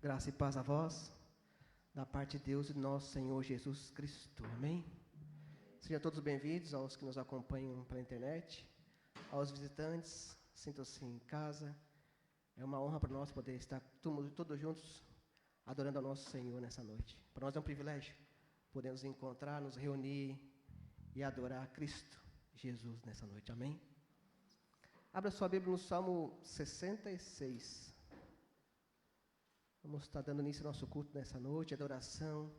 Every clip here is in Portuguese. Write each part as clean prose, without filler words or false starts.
Graça e paz a vós, da parte de Deus e nosso Senhor Jesus Cristo. Amém? Sejam todos bem-vindos aos que nos acompanham pela internet, aos visitantes, sintam-se em casa. É uma honra para nós poder estar todos juntos adorando ao nosso Senhor nessa noite. Para nós é um privilégio poder nos encontrar, nos reunir e adorar a Cristo Jesus nessa noite. Amém? Abra sua Bíblia no Salmo 66. Vamos estar dando início ao nosso culto nessa noite, adoração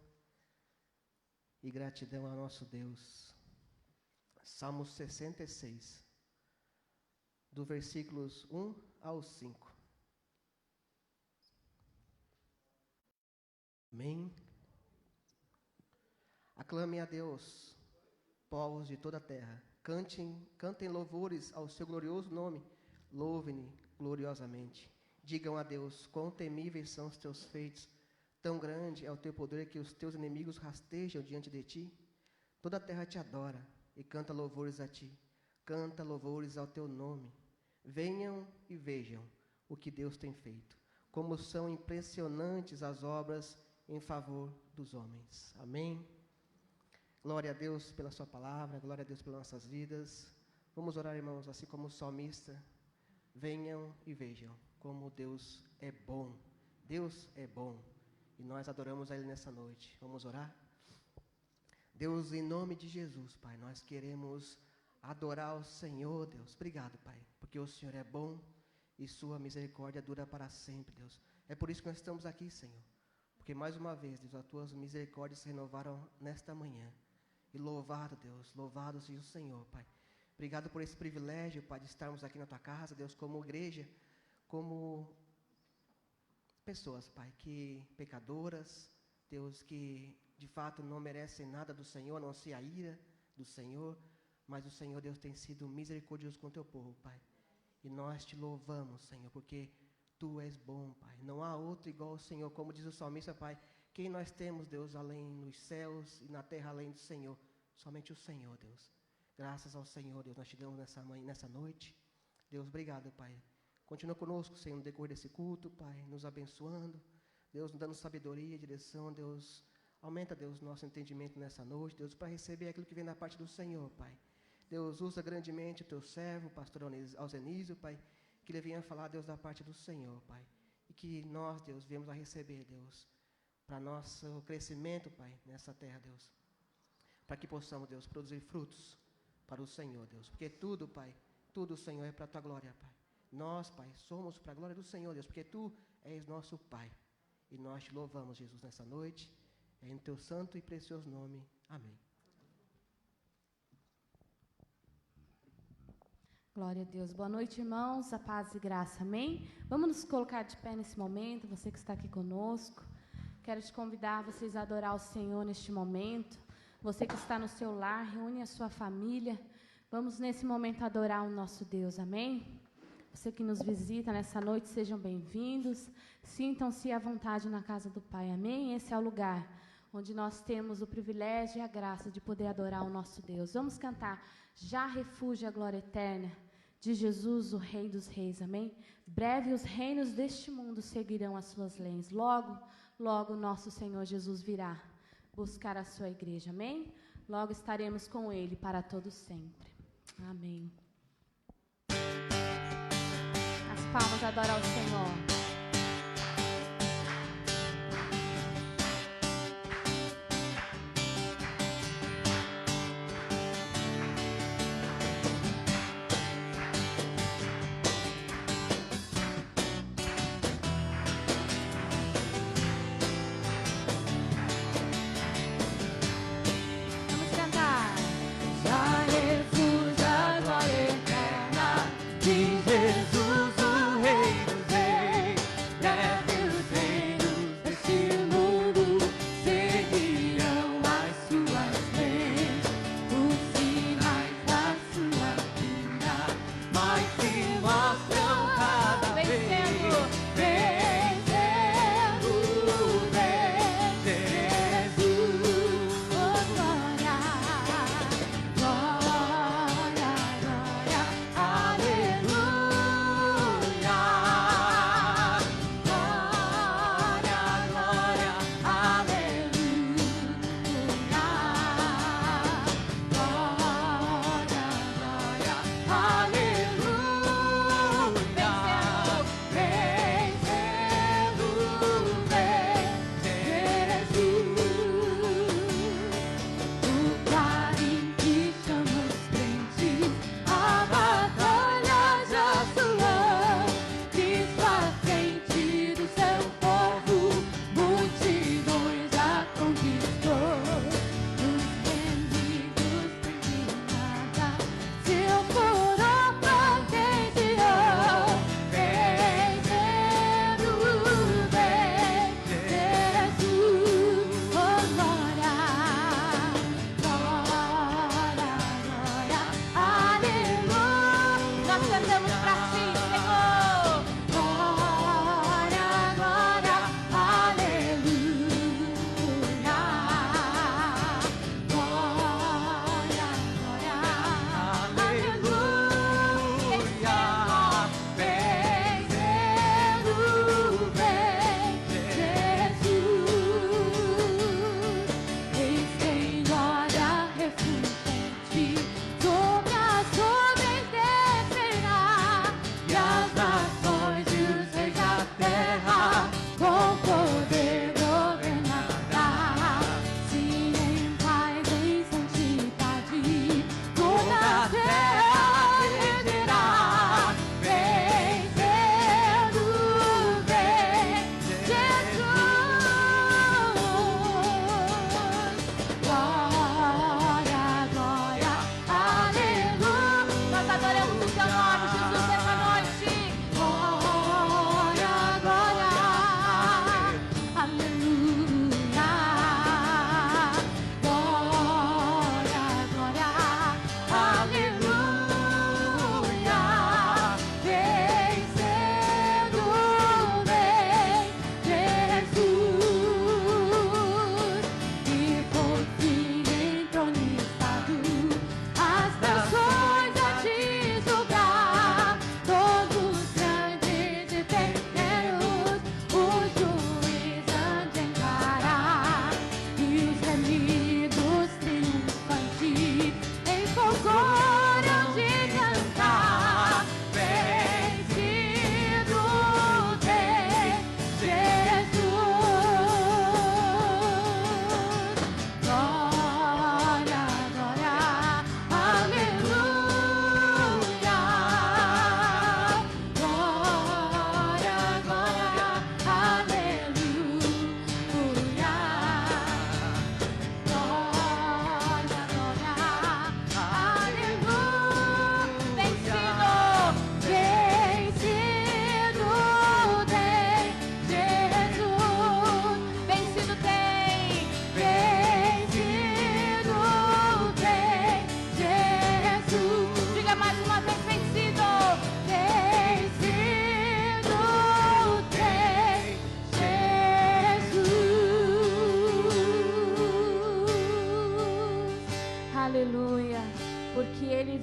e gratidão ao nosso Deus. Salmo 66, do versículos 1 ao 5. Amém. Aclamem a Deus, povos de toda a terra. Cantem louvores ao seu glorioso nome. Louvem-no gloriosamente. Digam a Deus, quão temíveis são os teus feitos. Tão grande é o teu poder que os teus inimigos rastejam diante de ti. Toda a terra te adora e canta louvores a ti. Canta louvores ao teu nome. Venham e vejam o que Deus tem feito. Como são impressionantes as obras em favor dos homens. Amém. Glória a Deus pela sua palavra, glória a Deus pelas nossas vidas. Vamos orar, irmãos, assim como o salmista. Venham e vejam como Deus é bom. Deus é bom. E nós adoramos a Ele nessa noite. Vamos orar? Deus, em nome de Jesus, Pai, nós queremos adorar o Senhor, Deus. Obrigado, Pai, porque o Senhor é bom e sua misericórdia dura para sempre, Deus. É por isso que nós estamos aqui, Senhor. Porque mais uma vez, Deus, as tuas misericórdias se renovaram nesta manhã. E louvado, Deus, louvado seja o Senhor, Pai. Obrigado por esse privilégio, Pai, de estarmos aqui na tua casa, Deus, como igreja, como pessoas, Pai, que pecadoras, Deus, que de fato não merecem nada do Senhor, a não ser a ira do Senhor, mas o Senhor, Deus, tem sido misericordioso com o teu povo, Pai. E nós te louvamos, Senhor, porque tu és bom, Pai. Não há outro igual ao Senhor, como diz o salmista, Pai. Quem nós temos, Deus, além nos céus e na terra, além do Senhor? Somente o Senhor, Deus. Graças ao Senhor, Deus, nós te damos nessa noite. Deus, obrigado, Pai. Continua conosco, Senhor, no decorrer desse culto, Pai, nos abençoando. Deus, nos dando sabedoria, direção, Deus. Aumenta, Deus, nosso entendimento nessa noite, Deus, para receber aquilo que vem da parte do Senhor, Pai. Deus, usa grandemente o teu servo, o pastor Alzenísio, Pai, que ele venha falar, Deus, da parte do Senhor, Pai. E que nós, Deus, viemos a receber, Deus, para nosso crescimento, Pai, nessa terra, Deus. Para que possamos, Deus, produzir frutos para o Senhor, Deus. Porque tudo, Pai, tudo, Senhor, é para a tua glória, Pai. Nós, Pai, somos para a glória do Senhor, Deus, porque tu és nosso Pai. E nós te louvamos, Jesus, nessa noite. É em teu santo e precioso nome. Amém. Glória a Deus. Boa noite, irmãos. A paz e graça. Amém? Vamos nos colocar de pé nesse momento, você que está aqui conosco. Quero te convidar a vocês a adorar o Senhor neste momento. Você que está no seu lar, reúne a sua família. Vamos nesse momento adorar o nosso Deus. Amém? Você que nos visita nessa noite, sejam bem-vindos. Sintam-se à vontade na casa do Pai. Amém? Esse é o lugar onde nós temos o privilégio e a graça de poder adorar o nosso Deus. Vamos cantar Já Refúgio a Glória Eterna de Jesus, o Rei dos Reis. Amém? Breve os reinos deste mundo seguirão as suas leis. Logo, logo nosso Senhor Jesus virá buscar a sua igreja. Amém? Logo estaremos com Ele para todo sempre. Amém. As palmas adoram ao Senhor. De Jesus, o Rei dos Reis.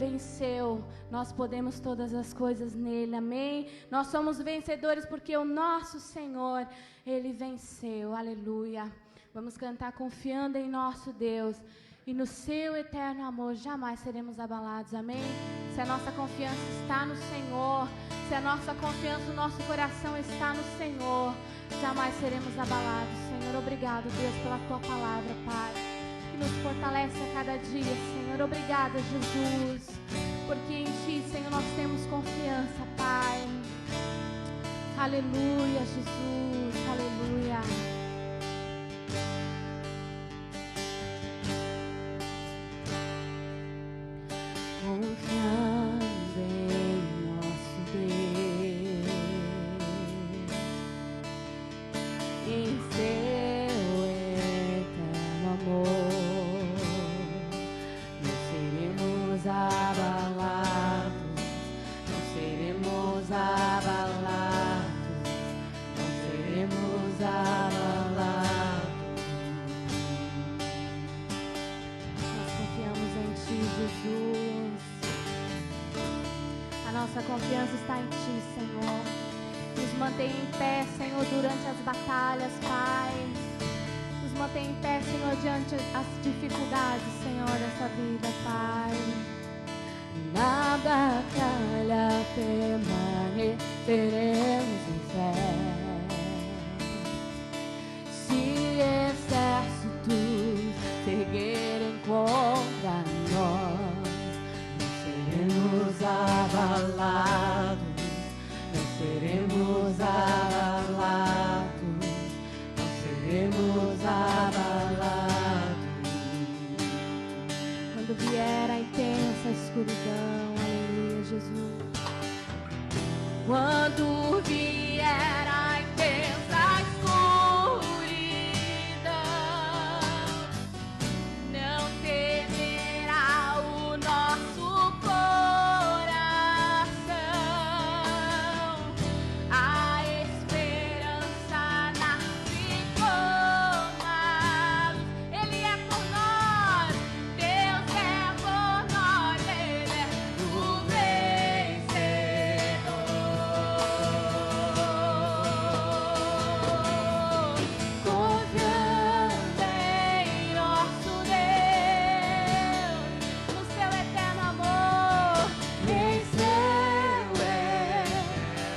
venceu, nós podemos todas as coisas nele, amém? Nós somos vencedores porque o nosso Senhor, Ele venceu, aleluia. Vamos cantar confiando em nosso Deus e no seu eterno amor, jamais seremos abalados, amém? Se a nossa confiança está no Senhor, se a nossa confiança, o nosso coração está no Senhor, jamais seremos abalados. Senhor, obrigado, Deus, pela Tua palavra, Pai, que nos fortalece a cada dia, Senhor. Obrigada, Jesus, porque em Ti, Senhor, nós temos confiança, Pai. Aleluia, Jesus, aleluia. Confiando em nosso Deus, em seu eterno amor, não seremos abalados, não seremos abalados, não seremos abalados. Nós confiamos em Ti, Jesus. A nossa confiança está em Ti, Senhor. Nos mantém em pé, Senhor, durante as batalhas, Pai. Nos mantém em pé, Senhor, diante das dificuldades, Senhor, dessa vida, Pai. Na batalha permaneceremos em fé. Se exércitos seguirem contra nós, seremos abalados, não seremos abalados, não seremos abalados. Quando vier a intensa escuridão, aleluia, Jesus. Quando vier a intensa escuridão, não temerá o nosso coração. A esperança nasce com a luz. Ele é por nós, Deus é por nós, Ele é o vencedor. Confiando em nosso Deus, no seu eterno amor, em seu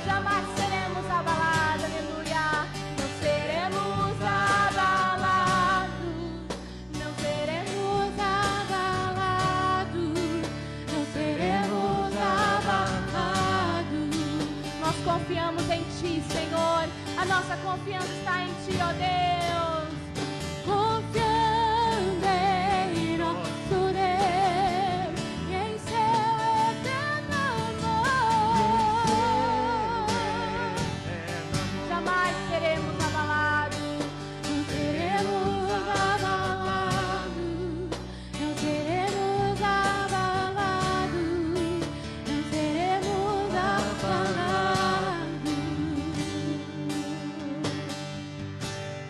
jamais seremos abalados, aleluia. Não seremos abalados, não seremos abalados, não seremos abalados. Nós confiamos em Ti, Senhor. A nossa confiança está em Ti, ó Deus. Confiando em nosso Deus e em seu eterno amor, jamais seremos abalados, não seremos abalados, não seremos abalados, não seremos abalados.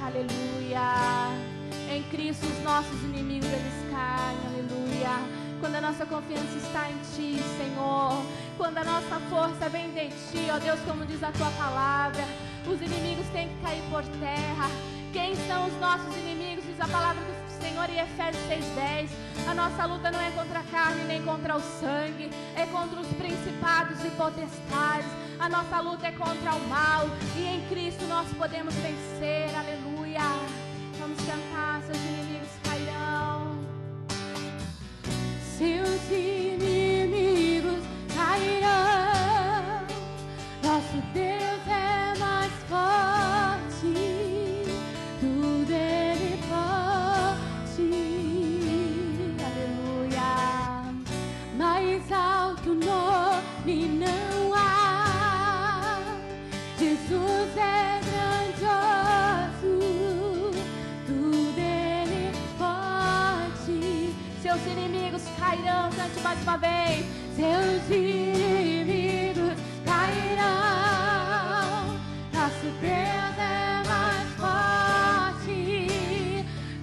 Aleluia. Em Cristo os nossos inimigos eles caem, aleluia. Quando a nossa confiança está em Ti, Senhor, quando a nossa força vem de Ti, ó Deus, como diz a Tua palavra, os inimigos têm que cair por terra. Quem são os nossos inimigos? Diz a palavra do Senhor em Efésios 6:10. A nossa luta não é contra a carne nem contra o sangue, é contra os principados e potestades. A nossa luta é contra o mal e em Cristo nós podemos vencer, aleluia. Vamos cantar, seus inimigos cairão. Seus inimigos cairão, nosso Deus é mais forte, tudo Ele pode, aleluia. Mais alto nome não há, Jesus é grandioso, tudo Ele pode. Seus inimigos cairão, cante mais uma vez. Seus inimigos cairão, nosso Deus é mais forte,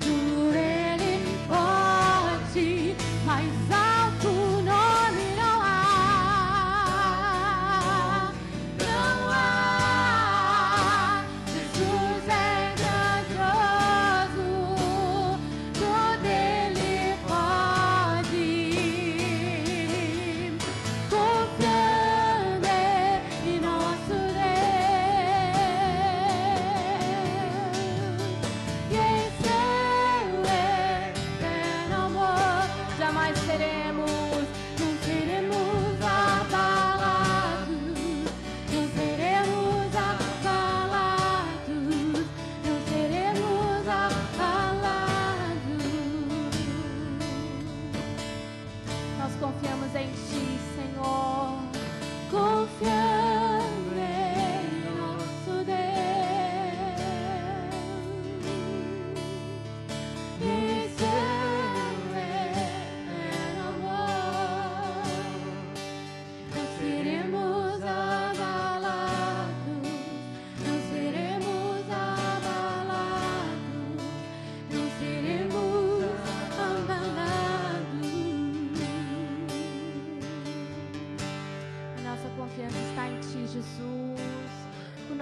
tudo Ele pode. Mais alto nome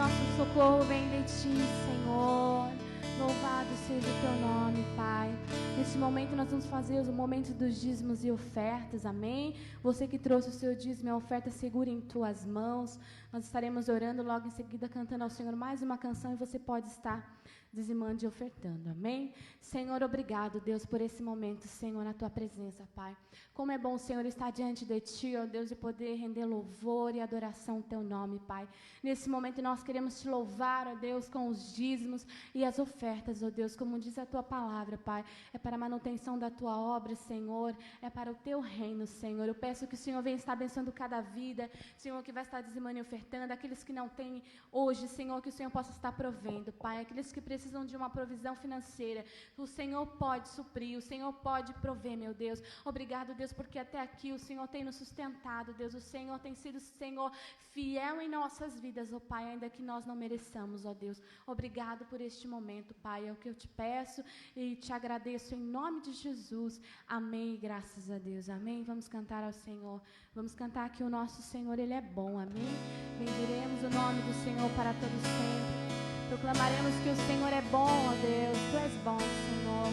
nosso socorro vem de Ti, Senhor. Louvado seja o Teu nome, Pai. Neste momento nós vamos fazer o momento dos dízimos e ofertas, amém? Você que trouxe o seu dízimo e a oferta, segura em Tuas mãos. Nós estaremos orando logo em seguida, cantando ao Senhor mais uma canção e você pode estar dizimando e ofertando, amém? Senhor, obrigado, Deus, por esse momento, Senhor, na Tua presença, Pai. Como é bom, Senhor, estar diante de Ti, ó Deus, e poder render louvor e adoração ao Teu nome, Pai. Nesse momento nós queremos Te louvar, ó Deus, com os dízimos e as ofertas, ó Deus, como diz a Tua palavra, Pai. É para a manutenção da Tua obra, Senhor, é para o Teu reino, Senhor. Eu peço que o Senhor venha estar abençoando cada vida, Senhor, que vai estar dizimando e ofertando, aqueles que não têm hoje, Senhor, que o Senhor possa estar provendo, Pai, aqueles que precisam de uma provisão financeira, o Senhor pode suprir, o Senhor pode prover, meu Deus. Obrigado, Deus, porque até aqui o Senhor tem nos sustentado, Deus, o Senhor tem sido, Senhor, fiel em nossas vidas, ó Pai, ainda que nós não mereçamos, ó Deus. Obrigado por este momento, Pai, é o que eu te peço e te agradeço em nome de Jesus, amém, graças a Deus, amém. Vamos cantar ao Senhor, vamos cantar que o nosso Senhor, Ele é bom, amém. Bendiremos o nome do Senhor para todos sempre. Proclamaremos que o Senhor é bom, ó Deus. Tu és bom, Senhor.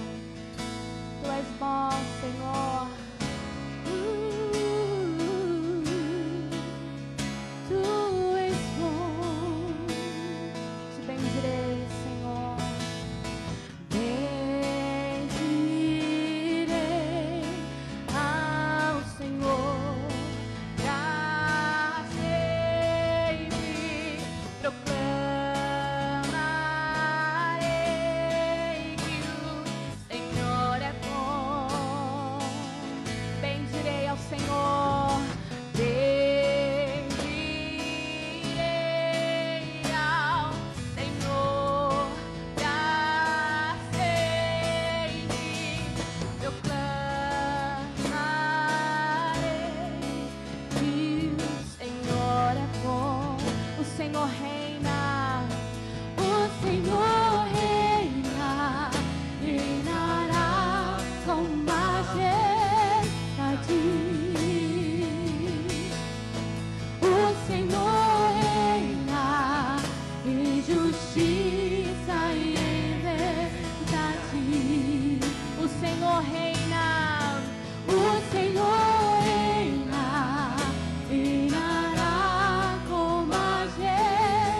Tu és bom, Senhor. Tu és bom. Te bendirei, Senhor. Bendirei ao Senhor. Pra sempre proclamarei que o Senhor é bom. Bendirei ao Senhor. Bendirei ao Senhor. Pra sempre proclamarei que o Senhor é bom. O Senhor reina, o Senhor reina, reinará com majestade. O Senhor reina em justiça e em verdade. O Senhor reina, o Senhor reina, reinará com majestade.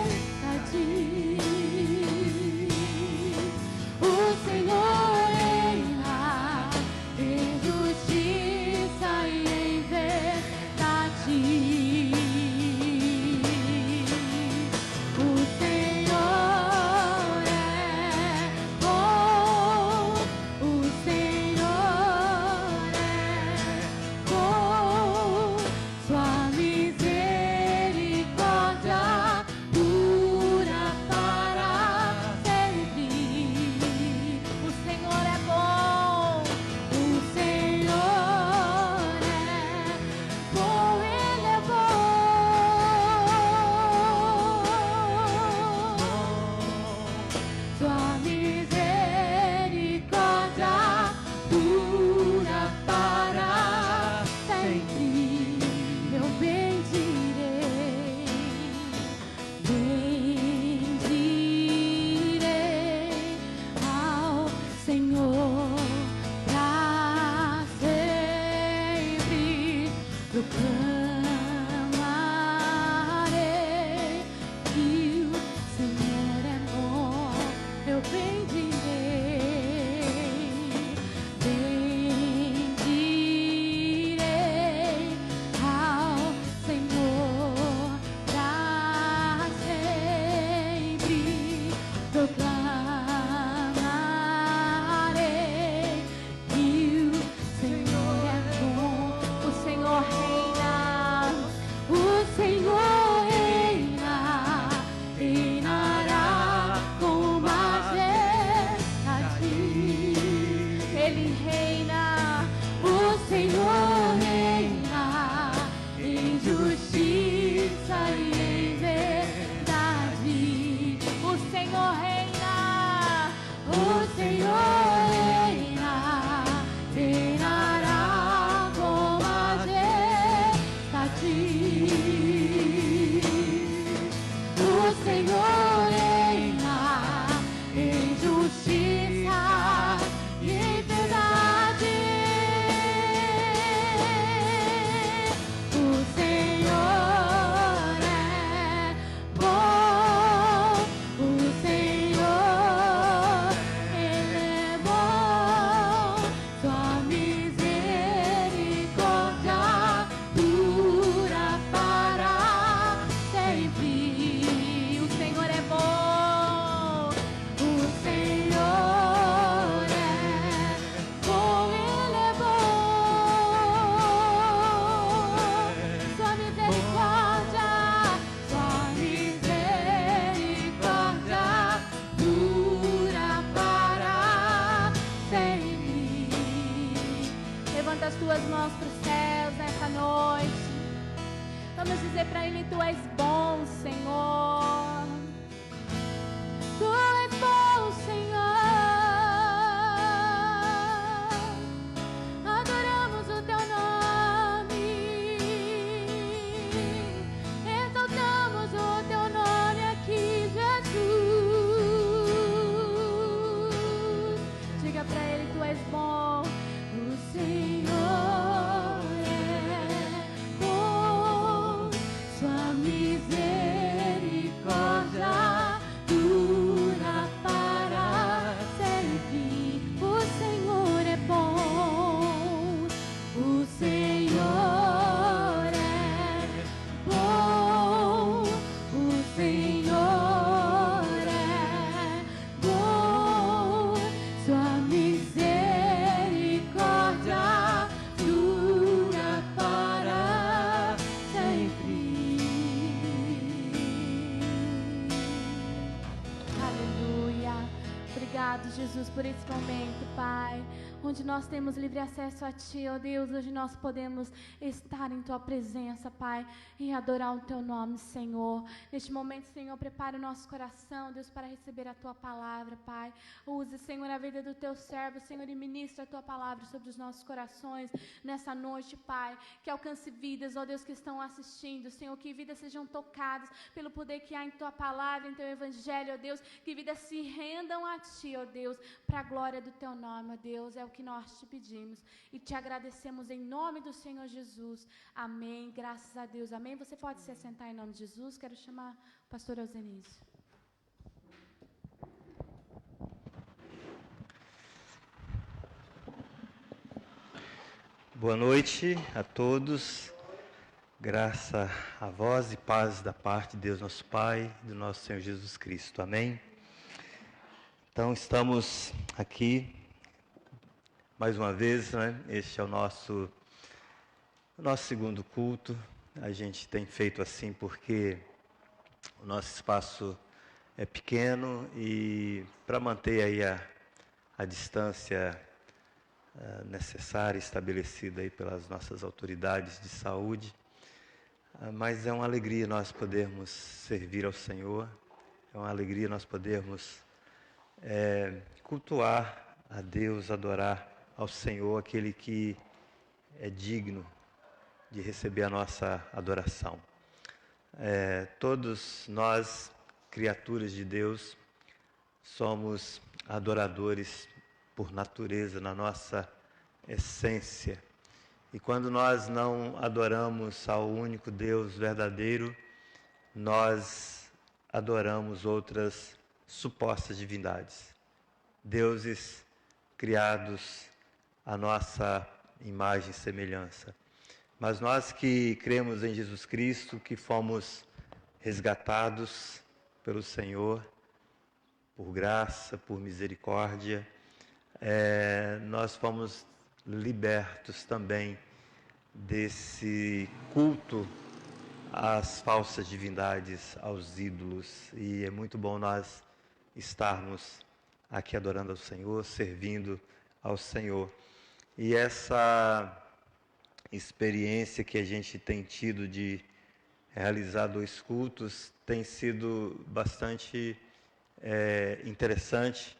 obrigado, Jesus, por esse momento, Pai, onde nós temos livre acesso a Ti, ó Deus, onde nós podemos estar em Tua presença, Pai, e adorar o Teu nome, Senhor. Neste momento, Senhor, prepara o nosso coração, Deus, para receber a Tua palavra, Pai. Use, Senhor, a vida do Teu servo, Senhor, e ministra a Tua palavra sobre os nossos corações nessa noite, Pai. Que alcance vidas, ó Deus, que estão assistindo, Senhor, que vidas sejam tocadas pelo poder que há em Tua palavra, em Teu evangelho, ó Deus, que vidas se rendam a Ti, ó Deus, para a glória do Teu nome, ó Deus, é o que nós te pedimos e te agradecemos em nome do Senhor Jesus, amém, graças a Deus, amém. Você pode se assentar em nome de Jesus. Quero chamar o pastor Eusenísio. Boa noite a todos, graça a vós e paz da parte de Deus nosso Pai e do nosso Senhor Jesus Cristo, amém? Então estamos aqui mais uma vez, né? Este é o nosso segundo culto. A gente tem feito assim porque o nosso espaço é pequeno e para manter aí a distância necessária, estabelecida aí pelas nossas autoridades de saúde, mas é uma alegria nós podermos servir ao Senhor, é uma alegria nós podermos cultuar a Deus, adorar ao Senhor, aquele que é digno de receber a nossa adoração. Todos nós, criaturas de Deus, somos adoradores por natureza, na nossa essência. E quando nós não adoramos ao único Deus verdadeiro, nós adoramos outras supostas divindades, deuses criados à nossa imagem e semelhança. Mas nós que cremos em Jesus Cristo, que fomos resgatados pelo Senhor, por graça, por misericórdia, nós fomos libertos também desse culto às falsas divindades, aos ídolos. E é muito bom nós estarmos aqui adorando ao Senhor, servindo ao Senhor. E essa experiência que a gente tem tido de realizar 2 cultos tem sido bastante interessante,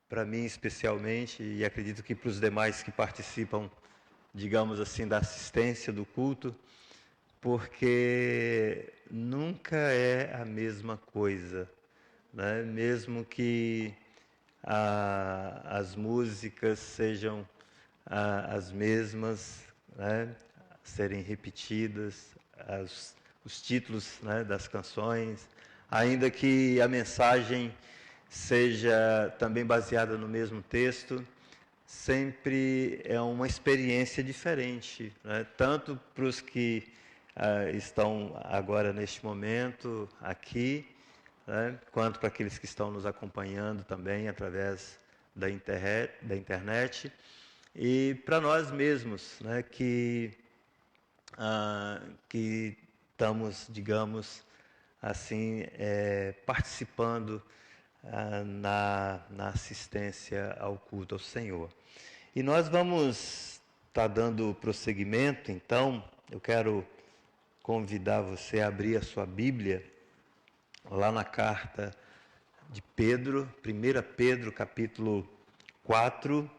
para mim especialmente, e acredito que para os demais que participam, digamos assim, da assistência do culto, porque nunca é a mesma coisa, né? Mesmo que as músicas sejam as mesmas, né? Serem repetidas, os títulos, né, das canções, ainda que a mensagem seja também baseada no mesmo texto, sempre é uma experiência diferente, né? Tanto para os que estão agora neste momento aqui, né? Quanto para aqueles que estão nos acompanhando também através da internet, e para nós mesmos, né? Que estamos, digamos assim, participando na assistência ao culto ao Senhor. E nós vamos estar dando prosseguimento, então, eu quero convidar você a abrir a sua Bíblia, lá na carta de Pedro, 1 Pedro, capítulo 4,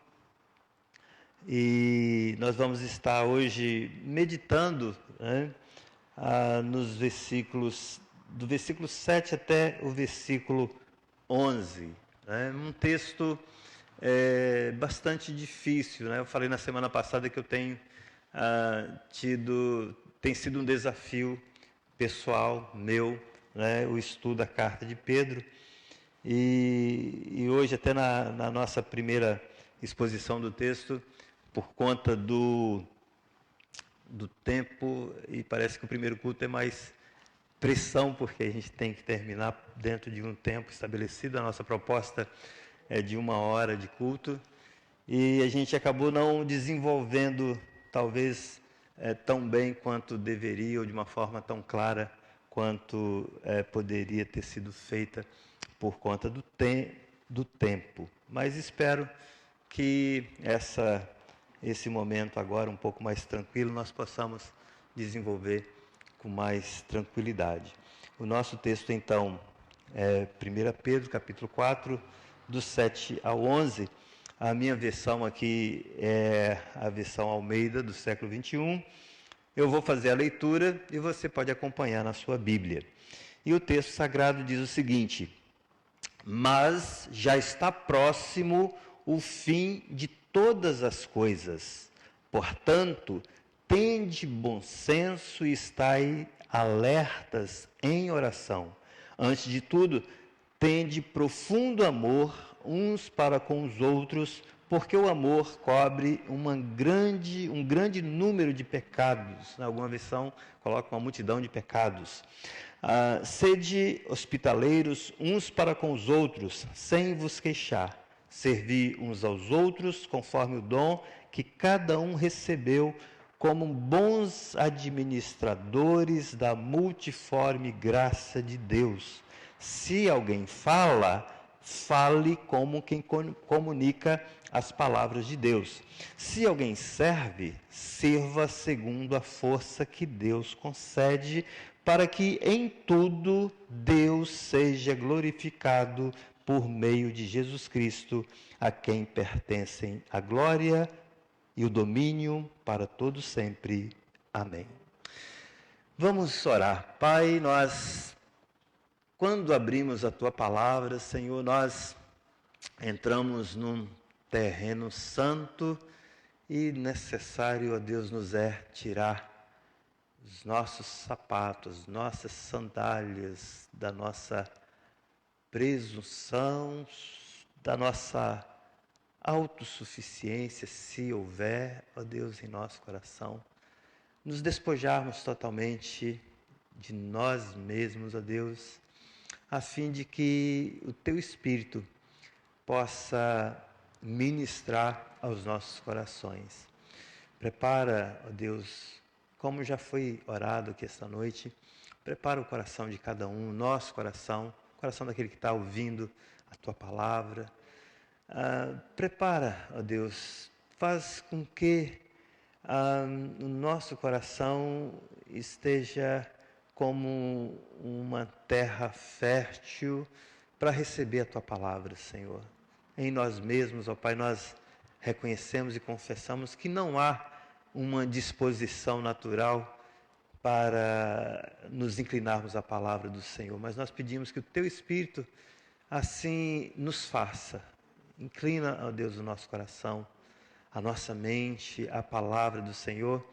e nós vamos estar hoje meditando, né, nos versículos, do versículo 7 até o versículo 11, né? Um texto bastante difícil, né? Eu falei na semana passada que eu tenho tem sido um desafio pessoal meu, né? O estudo da carta de Pedro, e hoje até na nossa primeira exposição do texto, por conta do tempo, e parece que o primeiro culto é mais pressão, porque a gente tem que terminar dentro de um tempo estabelecido. A nossa proposta é de 1 hora de culto, e a gente acabou não desenvolvendo, talvez, tão bem quanto deveria, ou de uma forma tão clara quanto poderia ter sido feita, por conta do do tempo. Mas espero que esse momento agora um pouco mais tranquilo nós possamos desenvolver com mais tranquilidade. O nosso texto então é 1 Pedro capítulo 4, do 7 ao 11. A minha versão aqui é a versão Almeida do século 21. Eu vou fazer a leitura e você pode acompanhar na sua Bíblia. E o texto sagrado diz o seguinte: mas já está próximo o fim de todas as coisas. Portanto, tende bom senso e estai alertas em oração. Antes de tudo, tende profundo amor uns para com os outros, porque o amor cobre um grande número de pecados. Na alguma versão, coloca uma multidão de pecados. Sede hospitaleiros uns para com os outros, sem vos queixar. Servi uns aos outros, conforme o dom que cada um recebeu, como bons administradores da multiforme graça de Deus. Se alguém fala, fale como quem comunica as palavras de Deus. Se alguém serve, sirva segundo a força que Deus concede, para que em tudo Deus seja glorificado por meio de Jesus Cristo, a quem pertencem a glória e o domínio para todo sempre. Amém. Vamos orar. Pai, quando abrimos a Tua palavra, Senhor, nós entramos num terreno santo e necessário, ó Deus, nos é tirar os nossos sapatos, nossas sandálias, da nossa presunção, da nossa autossuficiência, se houver, ó Deus, em nosso coração, nos despojarmos totalmente de nós mesmos, ó Deus, a fim de que o Teu Espírito possa ministrar aos nossos corações. Prepara, ó Deus, como já foi orado aqui esta noite, prepara o coração de cada um, o nosso coração, o coração daquele que está ouvindo a Tua palavra. Prepara, ó Deus, faz com que o nosso coração esteja como uma terra fértil para receber a Tua palavra, Senhor. Em nós mesmos, ó Pai, nós reconhecemos e confessamos que não há uma disposição natural para nos inclinarmos à palavra do Senhor, mas nós pedimos que o Teu Espírito assim nos faça. Inclina, ó Deus, o nosso coração, a nossa mente, a palavra do Senhor,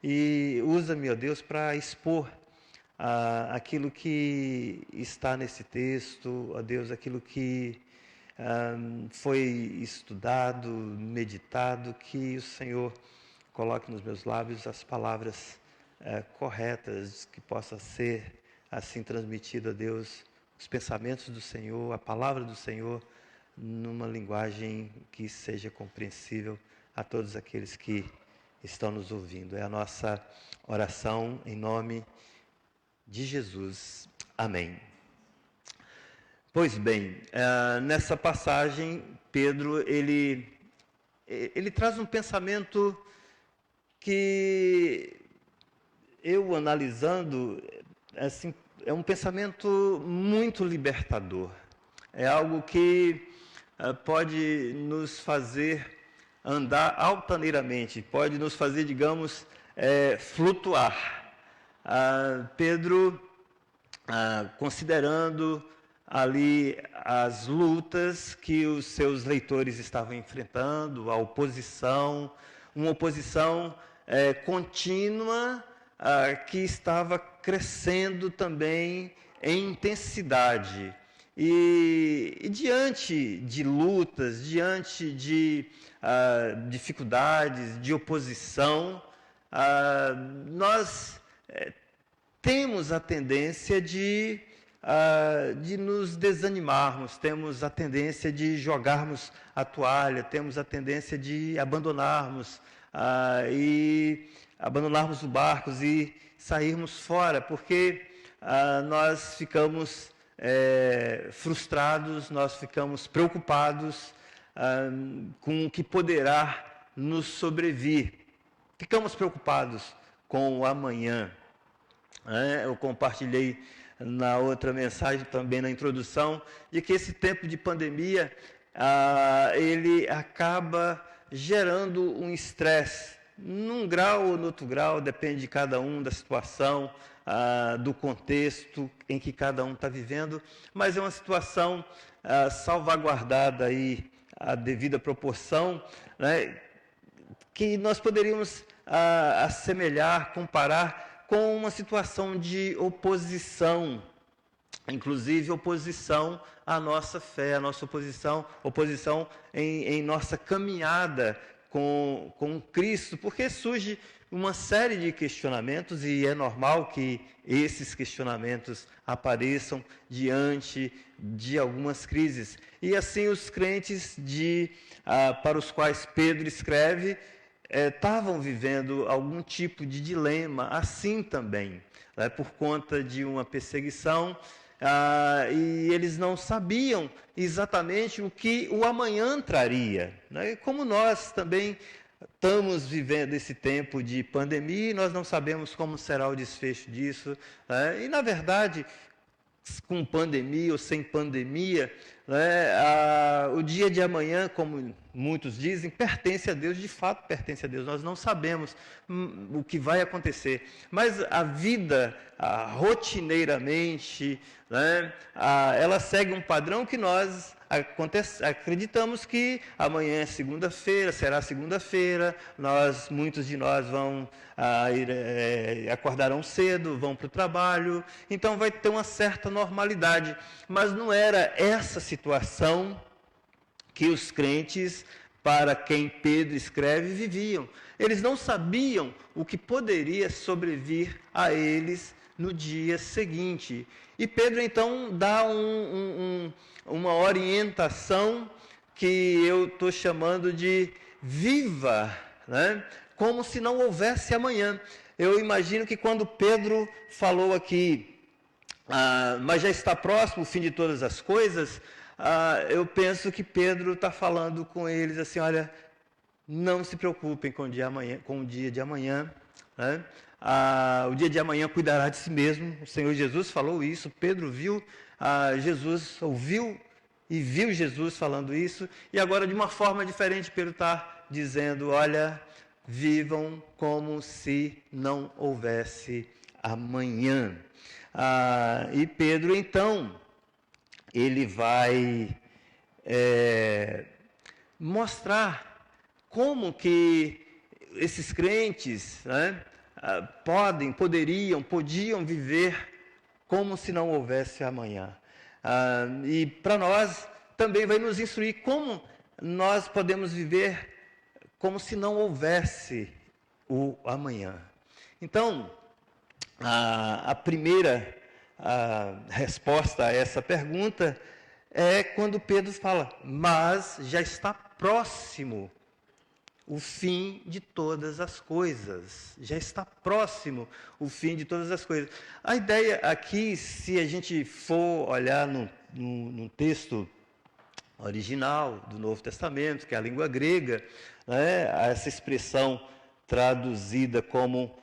e usa-me, ó Deus, para expor aquilo que está nesse texto, ó Deus, aquilo que foi estudado, meditado, que o Senhor coloque nos meus lábios as palavras corretas, que possa ser assim transmitido a Deus os pensamentos do Senhor, a palavra do Senhor, numa linguagem que seja compreensível a todos aqueles que estão nos ouvindo. É a nossa oração em nome de Jesus. Amém. Pois bem, nessa passagem, Pedro, ele traz um pensamento que eu analisando, assim, é um pensamento muito libertador. É algo que pode nos fazer andar altaneiramente, pode nos fazer, digamos, flutuar. Pedro, considerando ali as lutas que os seus leitores estavam enfrentando, a oposição, uma oposição contínua que estava crescendo também em intensidade. E diante de lutas, diante de dificuldades, de oposição, nós temos a tendência de nos desanimarmos, temos a tendência de jogarmos a toalha, temos a tendência de abandonarmos o barco e sairmos fora, porque nós ficamos frustrados, nós ficamos preocupados com o que poderá nos sobrevir. Ficamos preocupados com o amanhã. Eu compartilhei na outra mensagem, também na introdução, de que esse tempo de pandemia, ele acaba gerando um estresse, num grau ou no outro grau, depende de cada um, da situação, do contexto em que cada um está vivendo, mas é uma situação salvaguardada aí, a devida proporção, né, que nós poderíamos assemelhar, comparar com uma situação de oposição, inclusive oposição à nossa fé, a nossa oposição em nossa caminhada com Cristo, porque surge uma série de questionamentos e é normal que esses questionamentos apareçam diante de algumas crises. E assim os crentes para os quais Pedro escreve estavam vivendo algum tipo de dilema, assim também, né, por conta de uma perseguição, e eles não sabiam exatamente o que o amanhã traria, né? Como nós também estamos vivendo esse tempo de pandemia, nós não sabemos como será o desfecho disso, né? E na verdade, com pandemia ou sem pandemia, né, o dia de amanhã, como muitos dizem, pertence a Deus, de fato pertence a Deus, nós não sabemos o que vai acontecer, mas a vida, rotineiramente, né, ela segue um padrão que nós acreditamos que amanhã é segunda-feira, será segunda-feira, muitos de nós acordarão cedo, vão para o trabalho, então vai ter uma certa normalidade, mas não era essa situação que os crentes, para quem Pedro escreve, viviam. Eles não sabiam o que poderia sobrevir a eles no dia seguinte. E Pedro, então, dá uma orientação que eu estou chamando de viva, né? Como se não houvesse amanhã. Eu imagino que quando Pedro falou aqui, mas já está próximo o fim de todas as coisas, eu penso que Pedro está falando com eles assim, olha, não se preocupem com o dia de amanhã, né? O dia de amanhã cuidará de si mesmo. O Senhor Jesus falou isso, Pedro viu Jesus, ouviu e viu Jesus falando isso, e agora de uma forma diferente Pedro está dizendo, olha, vivam como se não houvesse amanhã. E Pedro então, ele vai mostrar como que esses crentes, né, podiam viver como se não houvesse amanhã. E para nós também vai nos instruir como nós podemos viver como se não houvesse o amanhã. Então, a primeira resposta a essa pergunta é quando Pedro fala, mas já está próximo o fim de todas as coisas. Já está próximo o fim de todas as coisas. A ideia aqui, se a gente for olhar no texto original do Novo Testamento, que é a língua grega, né, essa expressão traduzida como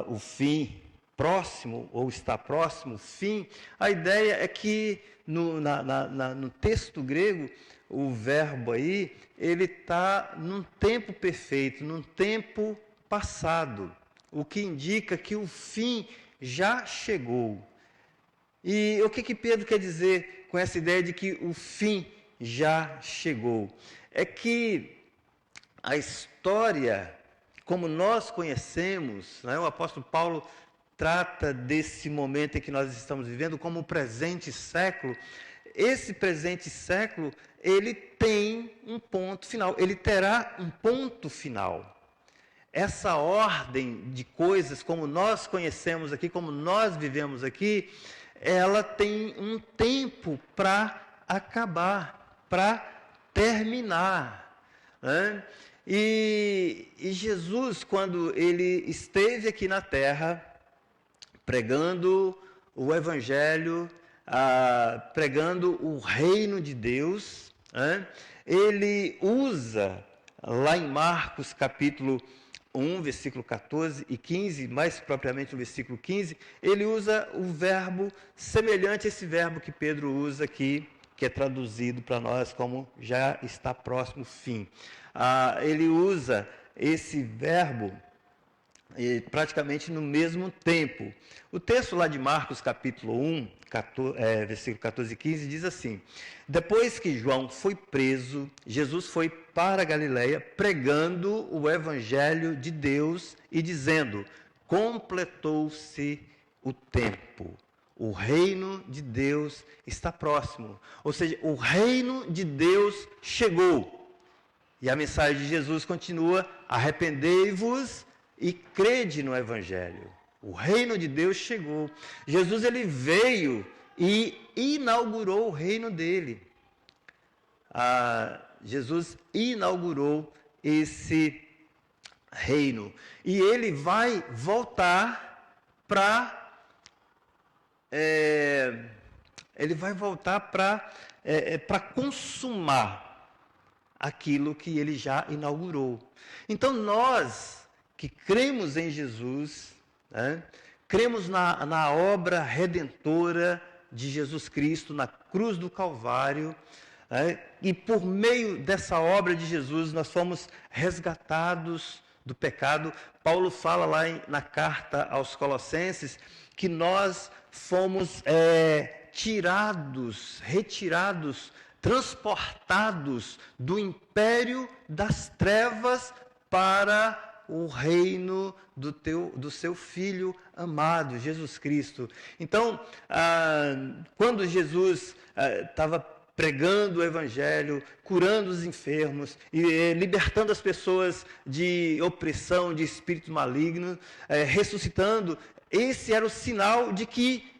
o fim próximo, ou está próximo, fim, a ideia é que no texto grego, o verbo aí, ele está num tempo perfeito, num tempo passado, o que indica que o fim já chegou. E o que Pedro quer dizer com essa ideia de que o fim já chegou? É que a história, como nós conhecemos, né, o apóstolo Paulo trata desse momento em que nós estamos vivendo como o presente século. Esse presente século, ele tem um ponto final, ele terá um ponto final. Essa ordem de coisas, como nós conhecemos aqui, como nós vivemos aqui, ela tem um tempo para acabar, para terminar, né? E Jesus, quando ele esteve aqui na terra, pregando o Evangelho, pregando o reino de Deus, ele usa, lá em Marcos capítulo 1, versículo 14 e 15, mais propriamente no versículo 15, ele usa o verbo semelhante a esse verbo que Pedro usa aqui, que é traduzido para nós como já está próximo o fim. Ele usa esse verbo praticamente no mesmo tempo. O texto lá de Marcos capítulo 1, versículo 14 e 15, diz assim: depois que João foi preso, Jesus foi para a Galileia pregando o evangelho de Deus e dizendo: completou-se o tempo, o reino de Deus está próximo. Ou seja, o reino de Deus chegou. E a mensagem de Jesus continua: arrependei-vos e crede no evangelho. O reino de Deus chegou. Jesus, ele veio e inaugurou o reino dele. Jesus inaugurou esse reino. E ele vai voltar para consumar aquilo que ele já inaugurou. Então nós que cremos em Jesus, cremos na obra redentora de Jesus Cristo, na cruz do Calvário, e por meio dessa obra de Jesus nós fomos resgatados do pecado. Paulo fala lá na carta aos Colossenses que nós fomos retirados, transportados do império das trevas para o reino do seu Filho amado, Jesus Cristo. Então, quando Jesus estava pregando o Evangelho, curando os enfermos e libertando as pessoas de opressão, de espírito maligno, ressuscitando, esse era o sinal de que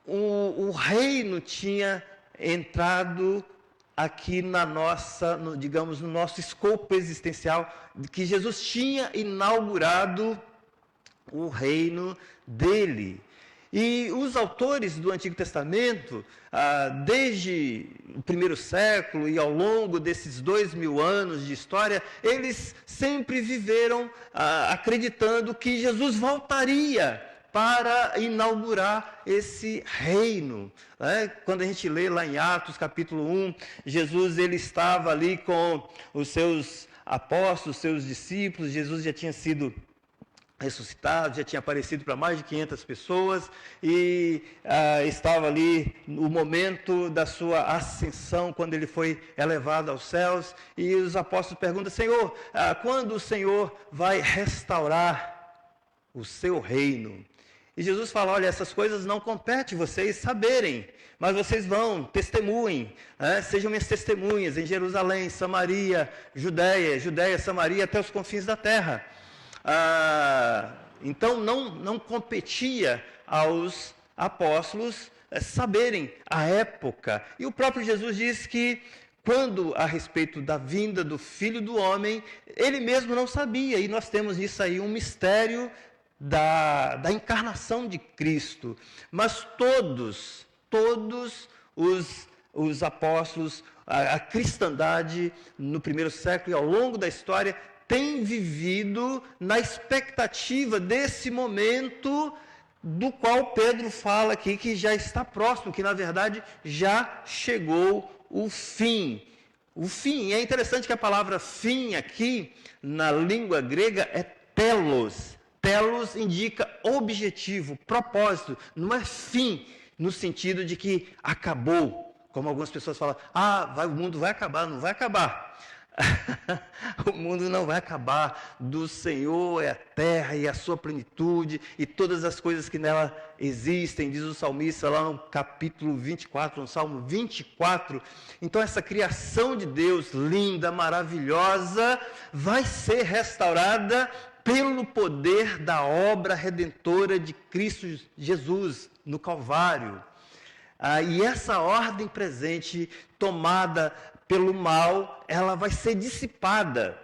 o reino tinha entrado aqui digamos, no nosso escopo existencial, que Jesus tinha inaugurado o reino dele. E os autores do Antigo Testamento, desde o primeiro século e ao longo desses 2000 anos de história, eles sempre viveram acreditando que Jesus voltaria para inaugurar esse reino. Quando a gente lê lá em Atos capítulo 1, Jesus ele estava ali com os seus apóstolos, seus discípulos. Jesus já tinha sido ressuscitado, já tinha aparecido para mais de 500 pessoas e estava ali no momento da sua ascensão, quando ele foi elevado aos céus, e os apóstolos perguntam: Senhor, quando o Senhor vai restaurar o seu reino? E Jesus fala: olha, essas coisas não competem vocês saberem, mas vocês vão, testemunhem, sejam minhas testemunhas em Jerusalém, Samaria, Judéia, Samaria, até os confins da terra. Então não competia aos apóstolos saberem a época. E o próprio Jesus diz que quando a respeito da vinda do Filho do Homem, ele mesmo não sabia. E nós temos nisso aí um mistério da encarnação de Cristo. Mas todos os apóstolos, a cristandade no primeiro século e ao longo da história, tem vivido na expectativa desse momento do qual Pedro fala aqui que já está próximo, que na verdade já chegou o fim. O fim, é interessante que a palavra fim aqui, na língua grega, é telos. Telos indica objetivo, propósito, não é fim no sentido de que acabou, como algumas pessoas falam: o mundo vai acabar. Não vai acabar. O mundo não vai acabar. Do Senhor é a terra e a sua plenitude e todas as coisas que nela existem, diz o salmista lá no capítulo 24, no Salmo 24. Então essa criação de Deus, linda, maravilhosa, vai ser restaurada pelo poder da obra redentora de Cristo Jesus no Calvário. E essa ordem presente, tomada pelo mal, ela vai ser dissipada.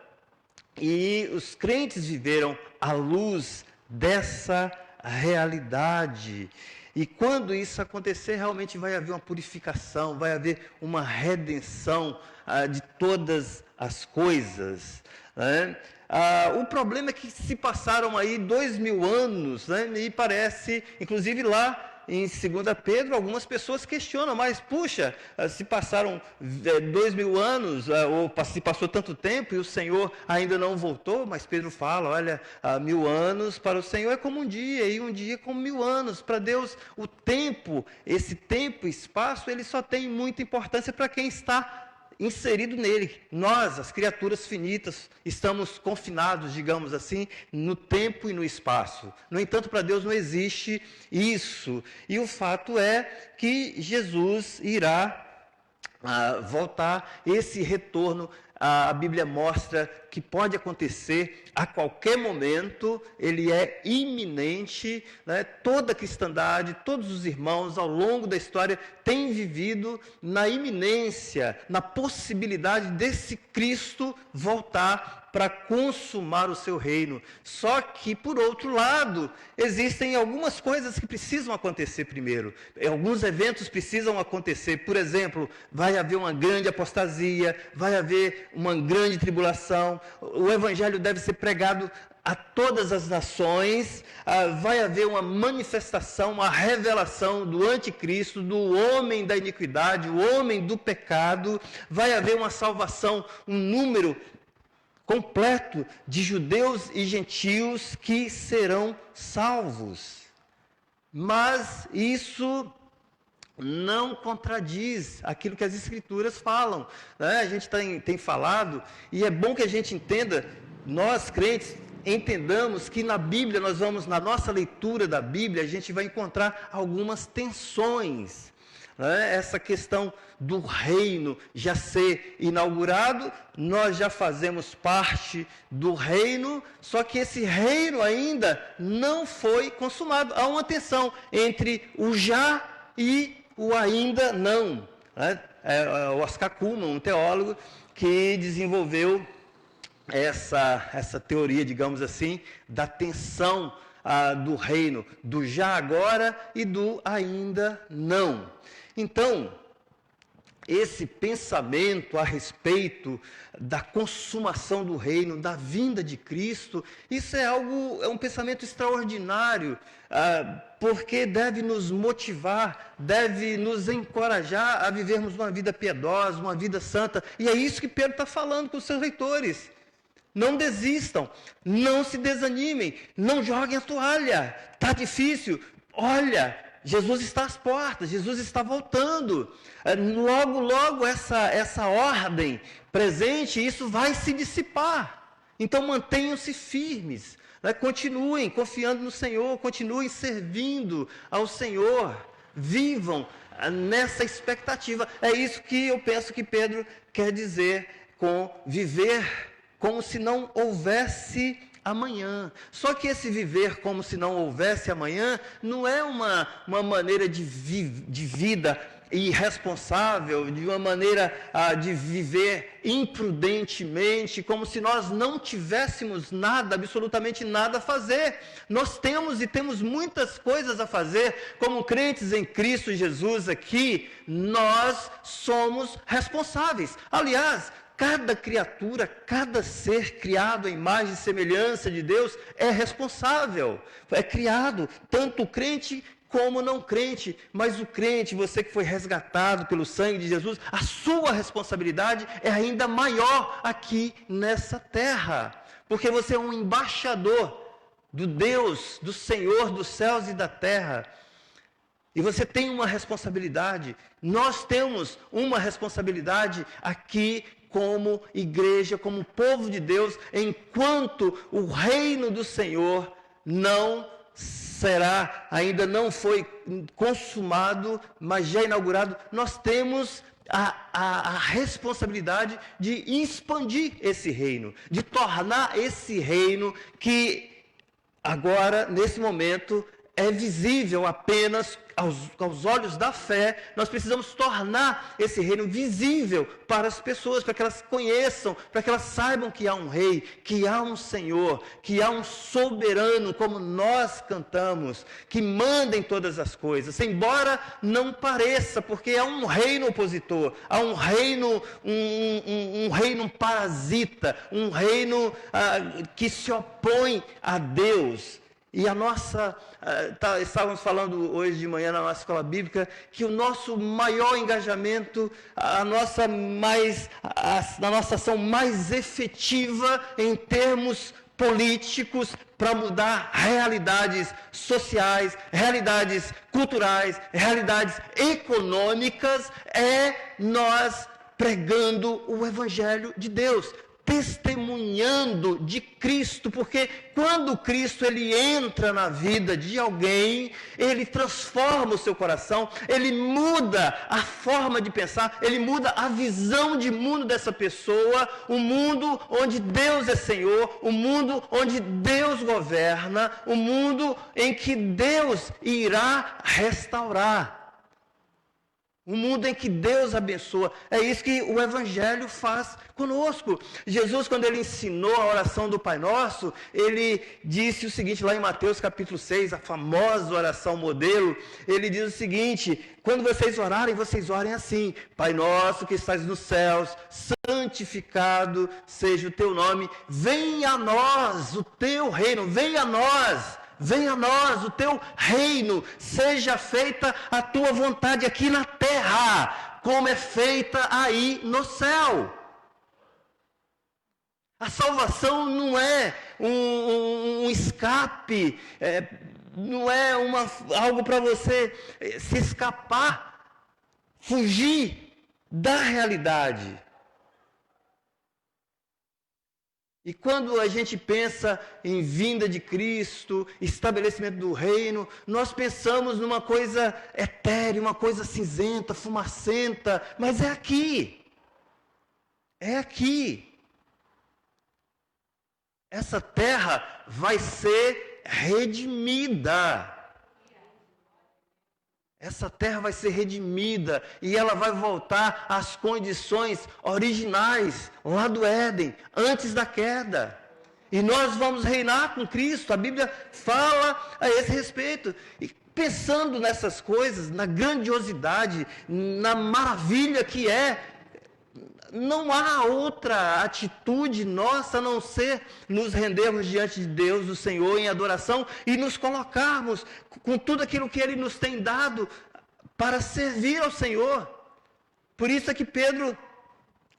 E os crentes viveram à luz dessa realidade. E quando isso acontecer, realmente vai haver uma purificação, vai haver uma redenção de todas as coisas, né? O problema é que se passaram aí 2000 anos, né? E parece, inclusive lá em 2 Pedro, algumas pessoas questionam, mas puxa, se passaram 2000 anos, ou se passou tanto tempo e o Senhor ainda não voltou, mas Pedro fala, olha, 1000 anos para o Senhor é como um dia, e um dia como 1000 anos. Para Deus, o tempo, esse tempo e espaço, ele só tem muita importância para quem está inserido nele. Nós, as criaturas finitas, estamos confinados, digamos assim, no tempo e no espaço. No entanto, para Deus não existe isso. E o fato é que Jesus irá voltar. Esse retorno, a Bíblia mostra que pode acontecer a qualquer momento, ele é iminente, né? Toda a cristandade, todos os irmãos ao longo da história têm vivido na iminência, na possibilidade desse Cristo voltar para consumar o seu reino. Só que, por outro lado, existem algumas coisas que precisam acontecer primeiro. Alguns eventos precisam acontecer. Por exemplo, vai haver uma grande apostasia, vai haver uma grande tribulação, o evangelho deve ser pregado a todas as nações, vai haver uma manifestação, uma revelação do anticristo, do homem da iniquidade, o homem do pecado, vai haver uma salvação, um número completo de judeus e gentios que serão salvos. Mas isso não contradiz aquilo que as Escrituras falam, né? A gente tem falado, e é bom que a gente entenda, nós crentes, entendamos que na Bíblia, na nossa leitura da Bíblia, a gente vai encontrar algumas tensões, né? Essa questão do reino já ser inaugurado, nós já fazemos parte do reino, só que esse reino ainda não foi consumado. Há uma tensão entre o já e o ainda não, né? O Oscar Cullmann, um teólogo, que desenvolveu essa teoria, digamos assim, da tensão do reino, do já agora e do ainda não. Então, esse pensamento a respeito da consumação do reino, da vinda de Cristo, isso é um pensamento extraordinário, porque deve nos motivar, deve nos encorajar a vivermos uma vida piedosa, uma vida santa. E é isso que Pedro está falando com os seus leitores. Não desistam, não se desanimem, não joguem a toalha. Está difícil? Olha, Jesus está às portas, Jesus está voltando. Logo, logo essa ordem presente, isso vai se dissipar. Então mantenham-se firmes, né? Continuem confiando no Senhor, continuem servindo ao Senhor. Vivam nessa expectativa. É isso que eu penso que Pedro quer dizer com viver como se não houvesse amanhã. Só que esse viver como se não houvesse amanhã não é uma maneira de vida irresponsável, de uma maneira de viver imprudentemente, como se nós não tivéssemos nada, absolutamente nada a fazer. Nós temos muitas coisas a fazer, como crentes em Cristo Jesus aqui, nós somos responsáveis. Aliás, cada criatura, cada ser criado à imagem e semelhança de Deus é responsável, é criado, tanto o crente como não crente, mas o crente, você que foi resgatado pelo sangue de Jesus, a sua responsabilidade é ainda maior aqui nessa terra, porque você é um embaixador do Deus, do Senhor dos céus e da terra, e você tem uma responsabilidade, nós temos uma responsabilidade aqui como igreja, como povo de Deus, enquanto o reino do Senhor ainda não foi consumado, mas já inaugurado, nós temos a responsabilidade de expandir esse reino, de tornar esse reino que agora, nesse momento, é visível apenas aos olhos da fé, nós precisamos tornar esse reino visível para as pessoas, para que elas conheçam, para que elas saibam que há um rei, que há um Senhor, que há um soberano, como nós cantamos, que manda em todas as coisas, embora não pareça, porque há um reino opositor, há um reino, um reino parasita, um reino que se opõe a Deus. E estávamos falando hoje de manhã na nossa escola bíblica, que o nosso maior engajamento, a nossa ação mais efetiva em termos políticos para mudar realidades sociais, realidades culturais, realidades econômicas, é nós pregando o Evangelho de Deus, testemunhando de Cristo, porque quando Cristo ele entra na vida de alguém, ele transforma o seu coração, ele muda a forma de pensar, ele muda a visão de mundo dessa pessoa, o mundo onde Deus é Senhor, o mundo onde Deus governa, o mundo em que Deus irá restaurar. Um mundo em que Deus abençoa. É isso que o Evangelho faz conosco. Jesus, quando ele ensinou a oração do Pai Nosso, ele disse o seguinte, lá em Mateus capítulo 6, a famosa oração modelo, ele diz o seguinte: quando vocês orarem, vocês orem assim: Pai Nosso que estás nos céus, santificado seja o teu nome, venha a nós o teu reino, venha a nós o teu reino, seja feita a tua vontade aqui na terra, como é feita aí no céu. A salvação não é um escape, não é algo para você se escapar, fugir da realidade. E quando a gente pensa em vinda de Cristo, estabelecimento do reino, nós pensamos numa coisa etérea, uma coisa cinzenta, fumacenta, mas é aqui. É aqui. Essa terra vai ser redimida. Essa terra vai ser redimida e ela vai voltar às condições originais, lá do Éden, antes da queda. E nós vamos reinar com Cristo. A Bíblia fala a esse respeito. E pensando nessas coisas, na grandiosidade, na maravilha que é, não há outra atitude nossa a não ser nos rendermos diante de Deus, do Senhor, em adoração e nos colocarmos com tudo aquilo que Ele nos tem dado para servir ao Senhor. Por isso é que Pedro,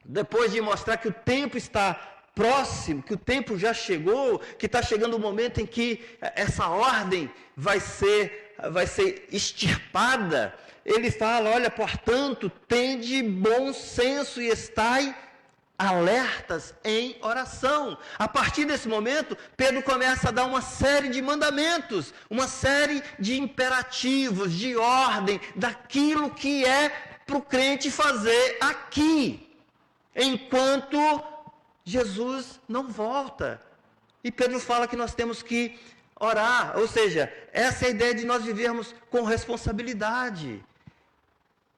depois de mostrar que o tempo está próximo, que o tempo já chegou, que está chegando o momento em que essa ordem vai ser extirpada, ele fala: olha, portanto, tende bom senso e estai alertas em oração. A partir desse momento, Pedro começa a dar uma série de mandamentos, uma série de imperativos, de ordem, daquilo que é para o crente fazer aqui, enquanto Jesus não volta. E Pedro fala que nós temos que orar, ou seja, essa é a ideia de nós vivermos com responsabilidade.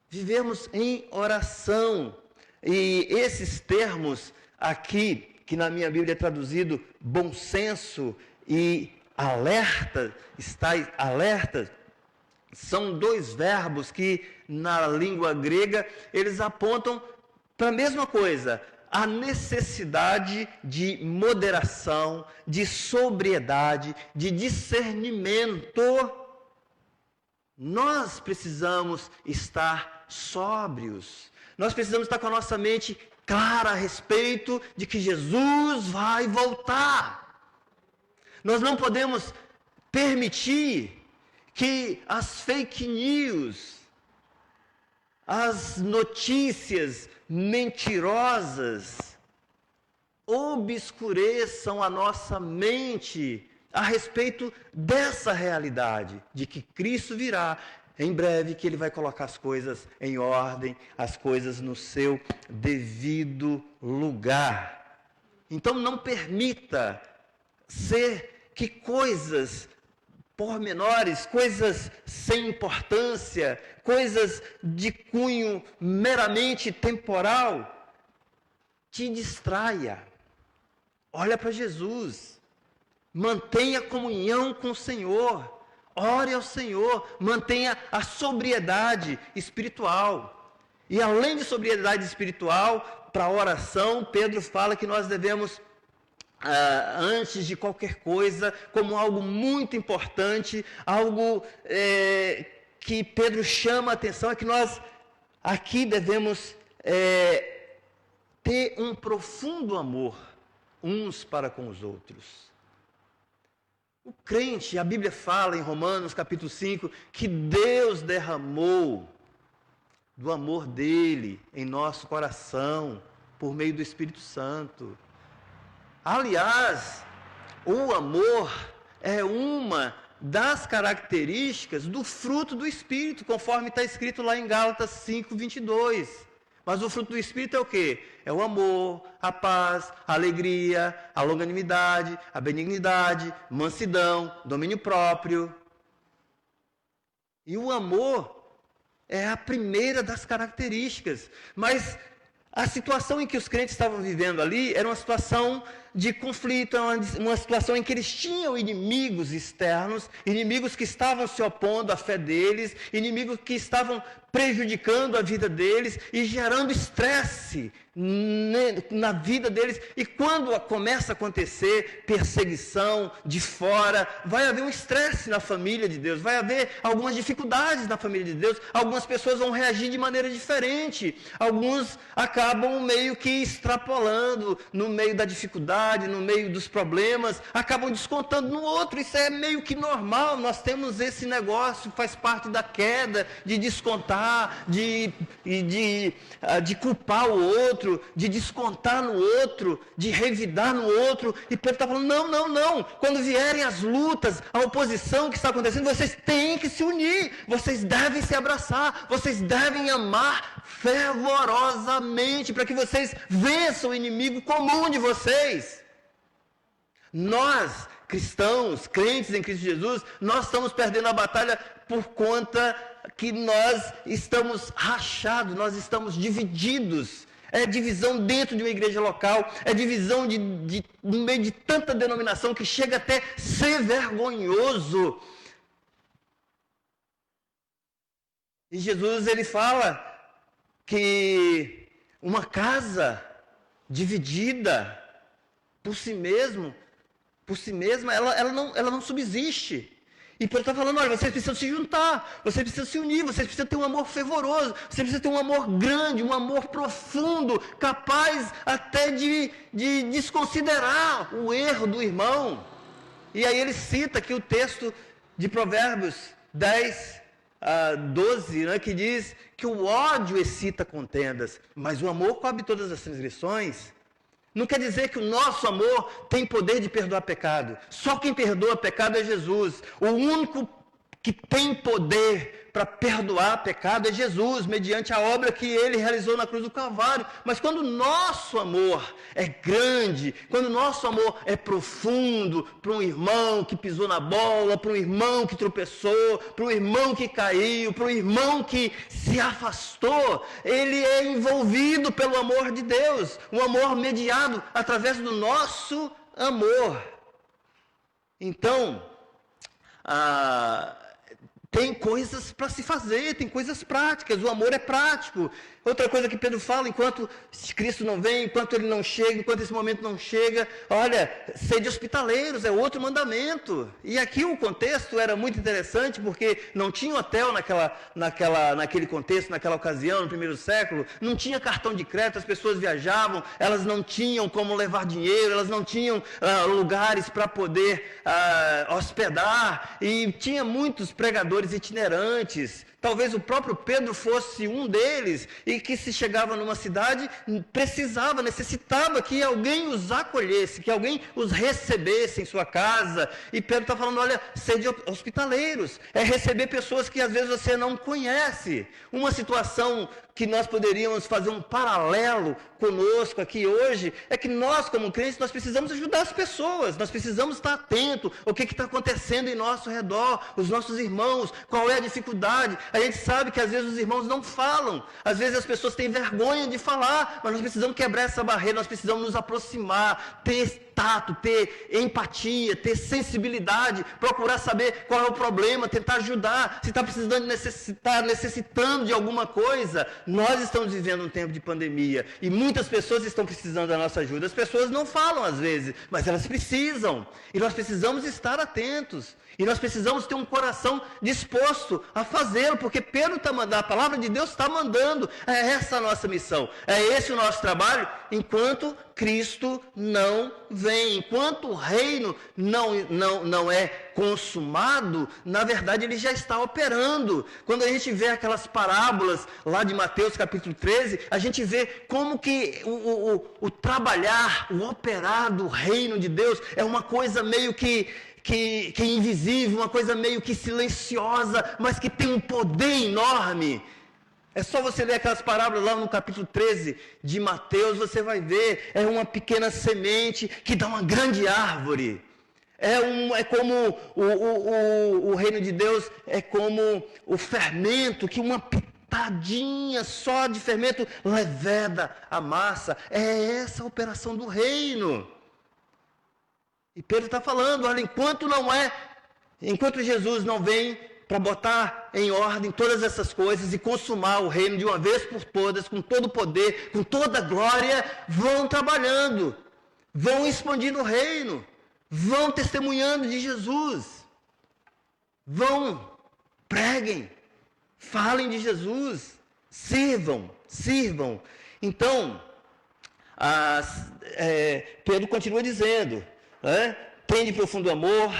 Vivemos em oração. E esses termos aqui, que na minha Bíblia é traduzido bom senso e alerta, estáis alertas, são dois verbos que na língua grega eles apontam para a mesma coisa: a necessidade de moderação, de sobriedade, de discernimento. Nós precisamos estar sóbrios. Nós precisamos estar com a nossa mente clara a respeito de que Jesus vai voltar. Nós não podemos permitir que as fake news, as notícias mentirosas, obscureçam a nossa mente a respeito dessa realidade, de que Cristo virá em breve, que Ele vai colocar as coisas em ordem, as coisas no seu devido lugar. Então não permita que coisas pormenores, coisas sem importância, coisas de cunho meramente temporal, te distraia. Olha para Jesus, mantenha comunhão com o Senhor, ore ao Senhor, mantenha a sobriedade espiritual. E além de sobriedade espiritual, para a oração, Pedro fala que nós devemos, antes de qualquer coisa, como algo muito importante, algo que Pedro chama a atenção, é que nós aqui devemos ter um profundo amor uns para com os outros. O crente, a Bíblia fala em Romanos capítulo 5, que Deus derramou do amor dele em nosso coração, por meio do Espírito Santo. Aliás, o amor é uma das características do fruto do Espírito, conforme está escrito lá em Gálatas 5:22. Mas o fruto do Espírito é o quê? É o amor, a paz, a alegria, a longanimidade, a benignidade, mansidão, domínio próprio. E o amor é a primeira das características. Mas a situação em que os crentes estavam vivendo ali era uma situação de conflito, uma situação em que eles tinham inimigos externos, inimigos que estavam se opondo à fé deles, inimigos que estavam prejudicando a vida deles e gerando estresse na vida deles. E quando começa a acontecer perseguição de fora, vai haver um estresse na família de Deus, vai haver algumas dificuldades na família de Deus, algumas pessoas vão reagir de maneira diferente, alguns acabam meio que extrapolando no meio da dificuldade, no meio dos problemas, acabam descontando no outro. Isso é meio que normal, nós temos esse negócio, faz parte da queda, de descontar, de culpar o outro, de descontar no outro, de revidar no outro. E Pedro está falando, não, quando vierem as lutas, a oposição que está acontecendo, vocês têm que se unir, vocês devem se abraçar, vocês devem amar fervorosamente, para que vocês vençam o inimigo comum de vocês. Nós, cristãos, crentes em Cristo Jesus, nós estamos perdendo a batalha por conta que nós estamos rachados, nós estamos divididos. É divisão dentro de uma igreja local, é divisão no meio de tanta denominação que chega até ser vergonhoso. E Jesus, ele fala que uma casa dividida por si mesma, ela não subsiste. E Pedro está falando, olha, vocês precisam se juntar, vocês precisam se unir, vocês precisam ter um amor fervoroso, vocês precisam ter um amor grande, um amor profundo, capaz até de desconsiderar o erro do irmão. E aí ele cita aqui o texto de Provérbios 10:12, né, que diz que o ódio excita contendas, mas o amor cobre todas as transgressões. Não quer dizer que o nosso amor tem poder de perdoar pecado. Só quem perdoa pecado é Jesus. O único que tem poder para perdoar pecado é Jesus, mediante a obra que ele realizou na cruz do Calvário. Mas quando o nosso amor é grande, quando o nosso amor é profundo, para um irmão que pisou na bola, para um irmão que tropeçou, para um irmão que caiu, para um irmão que se afastou, ele é envolvido pelo amor de Deus, um amor mediado através do nosso amor. Então, tem coisas para se fazer, tem coisas práticas, o amor é prático. Outra coisa que Pedro fala, enquanto Cristo não vem, enquanto ele não chega, enquanto esse momento não chega, olha, sede hospitaleiros, é outro mandamento. E aqui o contexto era muito interessante, porque não tinha hotel naquele contexto, naquela ocasião, no primeiro século, não tinha cartão de crédito, as pessoas viajavam, elas não tinham como levar dinheiro, elas não tinham lugares para poder hospedar, e tinha muitos pregadores itinerantes. talvez o próprio Pedro fosse um deles, e que se chegava numa cidade, necessitava que alguém os acolhesse, que alguém os recebesse em sua casa. E Pedro está falando, olha, sede hospitaleiros, é receber pessoas que às vezes você não conhece. Uma situação que nós poderíamos fazer um paralelo conosco aqui hoje, é que nós, como crentes, nós precisamos ajudar as pessoas, nós precisamos estar atentos ao que está acontecendo em nosso redor, os nossos irmãos, qual é a dificuldade. A gente sabe que às vezes os irmãos não falam, às vezes as pessoas têm vergonha de falar, mas nós precisamos quebrar essa barreira, nós precisamos nos aproximar, ter tato, ter empatia, ter sensibilidade, procurar saber qual é o problema, tentar ajudar. Se está necessitando de alguma coisa, nós estamos vivendo um tempo de pandemia e muitas pessoas estão precisando da nossa ajuda. As pessoas não falam às vezes, mas elas precisam, e nós precisamos estar atentos. E nós precisamos ter um coração disposto a fazê-lo, porque Pedro está mandando, a palavra de Deus está mandando. É essa a nossa missão, é esse o nosso trabalho, enquanto Cristo não vem, enquanto o reino não é consumado, na verdade ele já está operando. Quando a gente vê aquelas parábolas lá de Mateus capítulo 13, a gente vê como que o trabalhar, o operar do reino de Deus é uma coisa meio que invisível, uma coisa meio que silenciosa, mas que tem um poder enorme. É só você ler aquelas parábolas lá no capítulo 13 de Mateus, você vai ver, é uma pequena semente que dá uma grande árvore. É como o reino de Deus, é como o fermento, que uma pitadinha só de fermento leveda a massa. É essa a operação do reino. E Pedro está falando, olha, enquanto Jesus não vem para botar em ordem todas essas coisas e consumar o reino de uma vez por todas, com todo o poder, com toda a glória, vão trabalhando, vão expandindo o reino, vão testemunhando de Jesus, preguem, falem de Jesus, sirvam. Então, Pedro continua dizendo, tende profundo amor,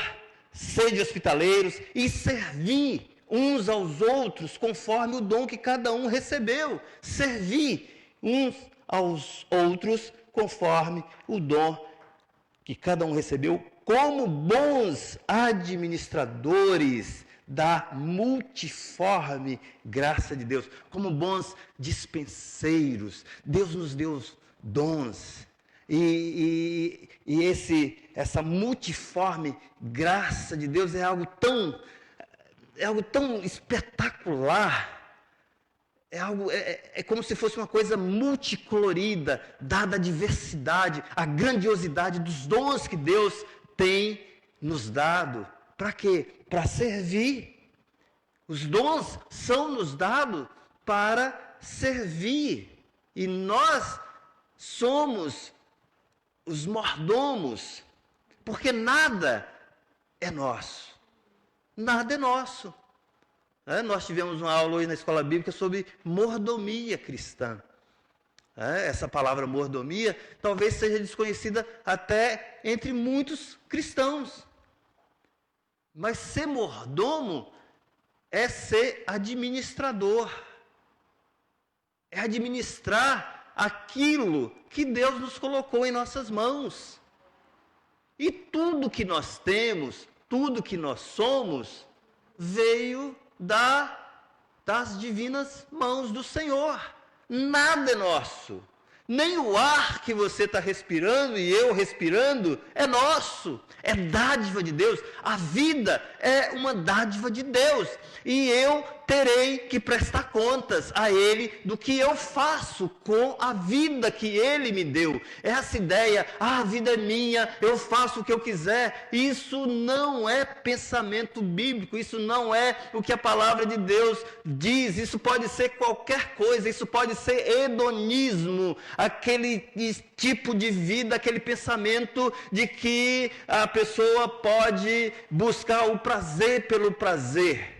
sede hospitaleiros e servir uns aos outros conforme o dom que cada um recebeu. Servir uns aos outros conforme o dom que cada um recebeu, como bons administradores da multiforme graça de Deus, como bons dispenseiros. Deus nos deu dons. E essa multiforme graça de Deus é algo tão espetacular, é como se fosse uma coisa multicolorida, dada a diversidade, a grandiosidade dos dons que Deus tem nos dado. Para quê? Para servir. Os dons são nos dados para servir, e nós somos os mordomos, porque nada é nosso. Nada é nosso. Nós tivemos uma aula hoje na escola bíblica sobre mordomia cristã. Essa palavra mordomia talvez seja desconhecida até entre muitos cristãos. Mas ser mordomo é ser administrador. É administrar aquilo que Deus nos colocou em nossas mãos. E tudo que nós temos, tudo que nós somos, veio das divinas mãos do Senhor. Nada é nosso. Nem o ar que você está respirando e eu respirando é nosso. É dádiva de Deus. A vida é uma dádiva de Deus. E eu terei que prestar contas a Ele do que eu faço com a vida que Ele me deu. Essa ideia, a vida é minha, eu faço o que eu quiser, isso não é pensamento bíblico, isso não é o que a palavra de Deus diz. Isso pode ser qualquer coisa, isso pode ser hedonismo, aquele tipo de vida, aquele pensamento de que a pessoa pode buscar o prazer pelo prazer.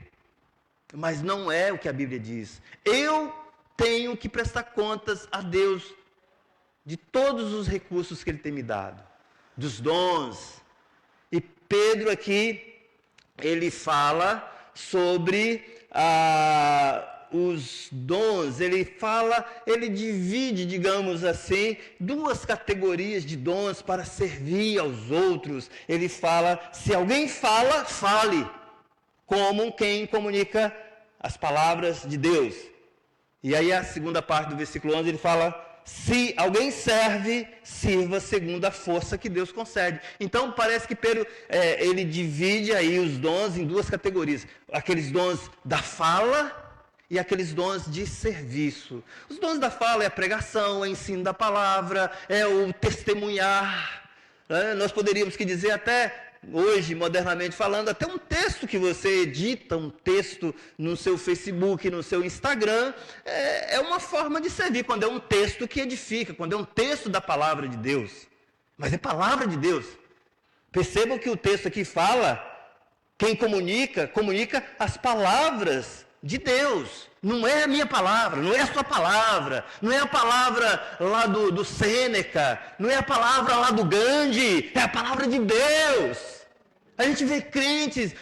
Mas não é o que a Bíblia diz. Eu tenho que prestar contas a Deus de todos os recursos que Ele tem me dado, dos dons. E Pedro aqui, ele fala sobre os dons, ele divide, digamos assim, duas categorias de dons para servir aos outros. Ele fala, se alguém fala, fale, como quem comunica as palavras de Deus. E aí a segunda parte do versículo 11, ele fala, se alguém serve, sirva segundo a força que Deus concede. Então parece que ele divide aí os dons em duas categorias. Aqueles dons da fala e aqueles dons de serviço. Os dons da fala é a pregação, é o ensino da palavra, é o testemunhar. Nós poderíamos dizer até, hoje, modernamente falando, até um texto que você edita, um texto no seu Facebook, no seu Instagram, é uma forma de servir, quando é um texto que edifica, quando é um texto da palavra de Deus. Mas é palavra de Deus. Percebam que o texto aqui fala, quem comunica as palavras de Deus. Não é a minha palavra, não é a sua palavra, não é a palavra lá do Sêneca, não é a palavra lá do Gandhi, é a palavra de Deus. A gente vê crentes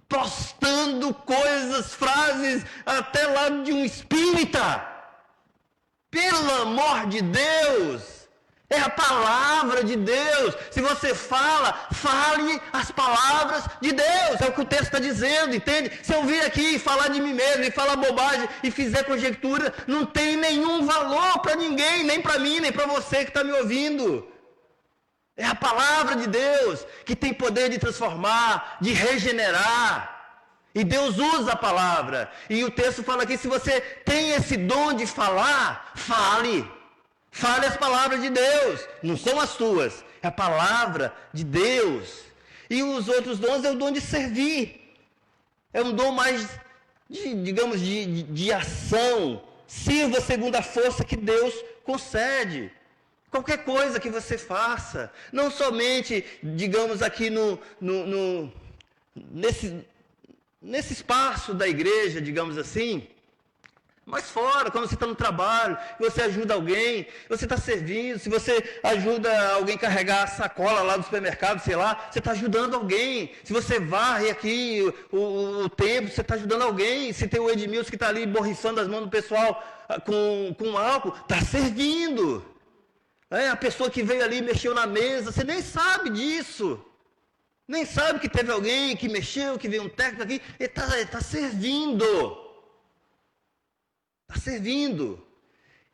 postando coisas, frases, até lá de um espírita. Pelo amor de Deus, é a palavra de Deus. Se você fale as palavras de Deus. É o que o texto está dizendo, entende? Se eu vir aqui e falar de mim mesmo, e falar bobagem, e fizer conjectura, não tem nenhum valor para ninguém, nem para mim, nem para você que está me ouvindo. É a palavra de Deus que tem poder de transformar, de regenerar. E Deus usa a palavra. E o texto fala aqui, se você tem esse dom de falar, fale. Fale as palavras de Deus. Não são as tuas, é a palavra de Deus. E os outros dons é o dom de servir. É um dom mais, de ação. Sirva segundo a força que Deus concede. Qualquer coisa que você faça, não somente, aqui nesse espaço da igreja, assim, mas fora, quando você está no trabalho, você ajuda alguém, você está servindo, se você ajuda alguém a carregar a sacola lá do supermercado, sei lá, você está ajudando alguém. Se você varre aqui o templo, você está ajudando alguém. Se tem o Edmilson que está ali borrifando as mãos do pessoal com álcool, está servindo. A pessoa que veio ali e mexeu na mesa, você nem sabe disso. Nem sabe que teve alguém que mexeu, que veio um técnico aqui. Ele está servindo. Está servindo.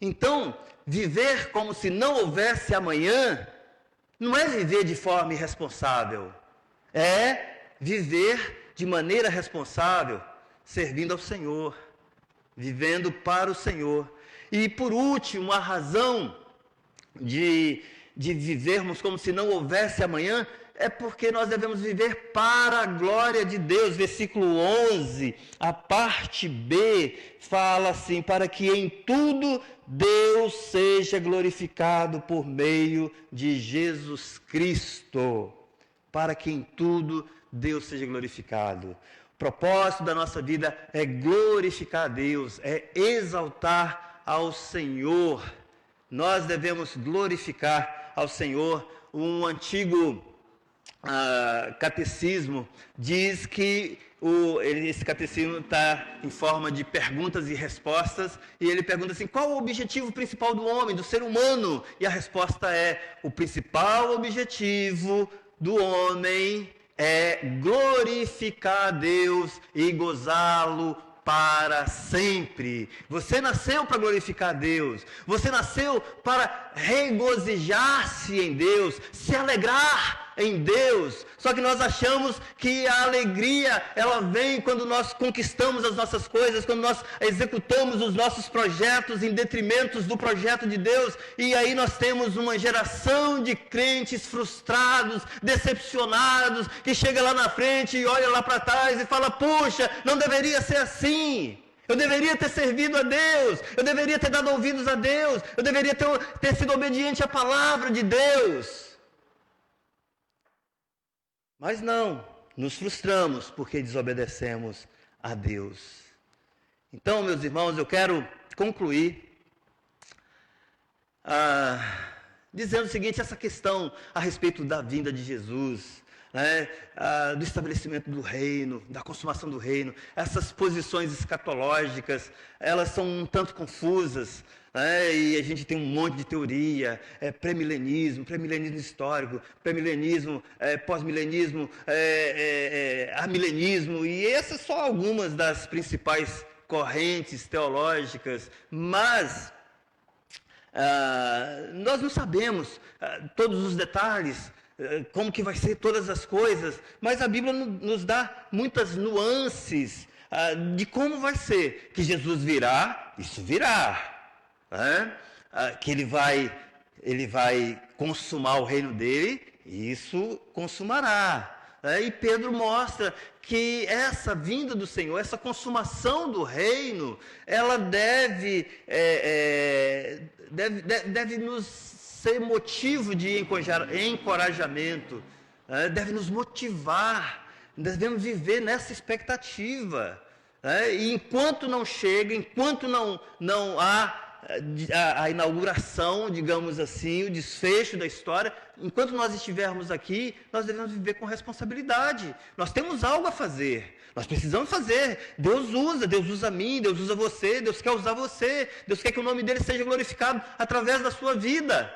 Então, viver como se não houvesse amanhã, não é viver de forma irresponsável. É viver de maneira responsável, servindo ao Senhor. Vivendo para o Senhor. E por último, a razão de vivermos como se não houvesse amanhã, é porque nós devemos viver para a glória de Deus. Versículo 11, a parte B, fala assim, para que em tudo Deus seja glorificado por meio de Jesus Cristo. Para que em tudo Deus seja glorificado. O propósito da nossa vida é glorificar a Deus, é exaltar ao Senhor. Nós devemos glorificar ao Senhor. Um antigo catecismo diz que esse catecismo está em forma de perguntas e respostas, e ele pergunta assim, qual o objetivo principal do homem, do ser humano? E a resposta é, o principal objetivo do homem é glorificar a Deus e gozá-lo para sempre. Você nasceu para glorificar a Deus. Você nasceu para regozijar-se em Deus, se alegrar em Deus. Só que nós achamos que a alegria, ela vem quando nós conquistamos as nossas coisas, quando nós executamos os nossos projetos em detrimento do projeto de Deus. E aí nós temos uma geração de crentes frustrados, decepcionados, que chega lá na frente e olha lá para trás e fala, puxa, não deveria ser assim. Eu deveria ter servido a Deus, eu deveria ter dado ouvidos a Deus, eu deveria ter sido obediente à palavra de Deus. Mas não, nos frustramos porque desobedecemos a Deus. Então, meus irmãos, eu quero concluir dizendo o seguinte, essa questão a respeito da vinda de Jesus, né, do estabelecimento do reino, da consumação do reino. Essas posições escatológicas, elas são um tanto confusas, né, e a gente tem um monte de teoria, pré-milenismo histórico, pré-milenismo, pós-milenismo, amilenismo, e essas são algumas das principais correntes teológicas, mas nós não sabemos todos os detalhes, como que vai ser todas as coisas, mas a Bíblia nos dá muitas nuances de como vai ser, que Jesus virá, isso virá, né? Que ele vai consumar o reino dele, isso consumará. E Pedro mostra que essa vinda do Senhor, essa consumação do reino, ela deve nos ser motivo de encorajamento, deve nos motivar, devemos viver nessa expectativa. E enquanto não chega, enquanto não há a inauguração, digamos assim, o desfecho da história, enquanto nós estivermos aqui, nós devemos viver com responsabilidade. Nós temos algo a fazer, nós precisamos fazer. Deus usa a mim, Deus usa você, Deus quer usar você, Deus quer que o nome dele seja glorificado através da sua vida.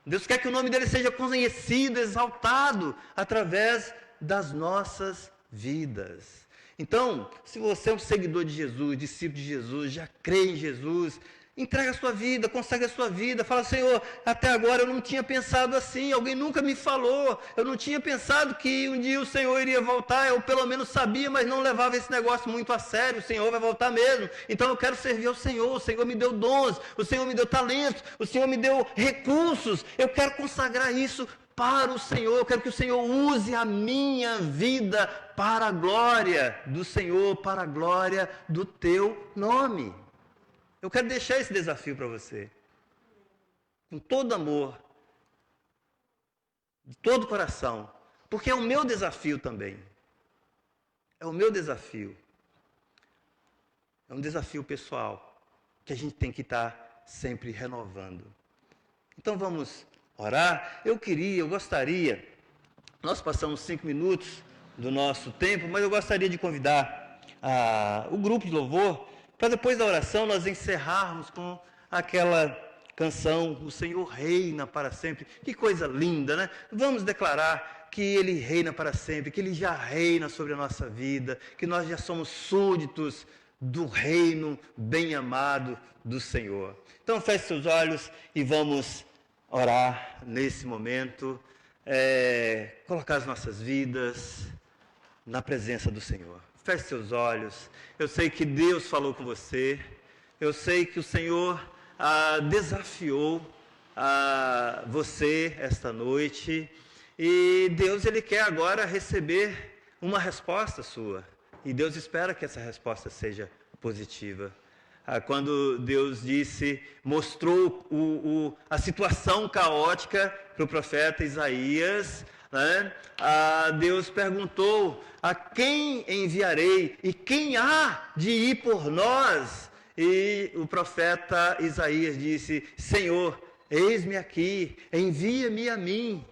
Deus quer que o nome dele seja conhecido, exaltado através das nossas vidas. Então, se você é um seguidor de Jesus, discípulo de Jesus, já crê em Jesus, entrega a sua vida, consagra a sua vida, fala: Senhor, até agora eu não tinha pensado assim, alguém nunca me falou, eu não tinha pensado que um dia o Senhor iria voltar, eu pelo menos sabia, mas não levava esse negócio muito a sério, o Senhor vai voltar mesmo, então eu quero servir ao Senhor, o Senhor me deu dons, o Senhor me deu talentos, o Senhor me deu recursos, eu quero consagrar isso para o Senhor, eu quero que o Senhor use a minha vida para a glória do Senhor, para a glória do teu nome. Eu quero deixar esse desafio para você, com todo amor, de todo o coração, porque é o meu desafio também, é o meu desafio, é um desafio pessoal, que a gente tem que estar sempre renovando. Então vamos orar. Eu gostaria, nós passamos 5 minutos do nosso tempo, mas eu gostaria de convidar o grupo de louvor, para depois da oração nós encerrarmos com aquela canção, O Senhor reina para sempre. Que coisa linda, né? Vamos declarar que Ele reina para sempre, que Ele já reina sobre a nossa vida, que nós já somos súditos do reino bem amado do Senhor. Então feche seus olhos e vamos orar nesse momento, colocar as nossas vidas na presença do Senhor. Feche seus olhos. Eu sei que Deus falou com você. Eu sei que o Senhor desafiou você esta noite. E Deus, Ele quer agora receber uma resposta sua. E Deus espera que essa resposta seja positiva. Quando Deus mostrou a situação caótica para o profeta Isaías, né? Deus perguntou: a quem enviarei e quem há de ir por nós? E o profeta Isaías disse: Senhor, eis-me aqui, envia-me a mim.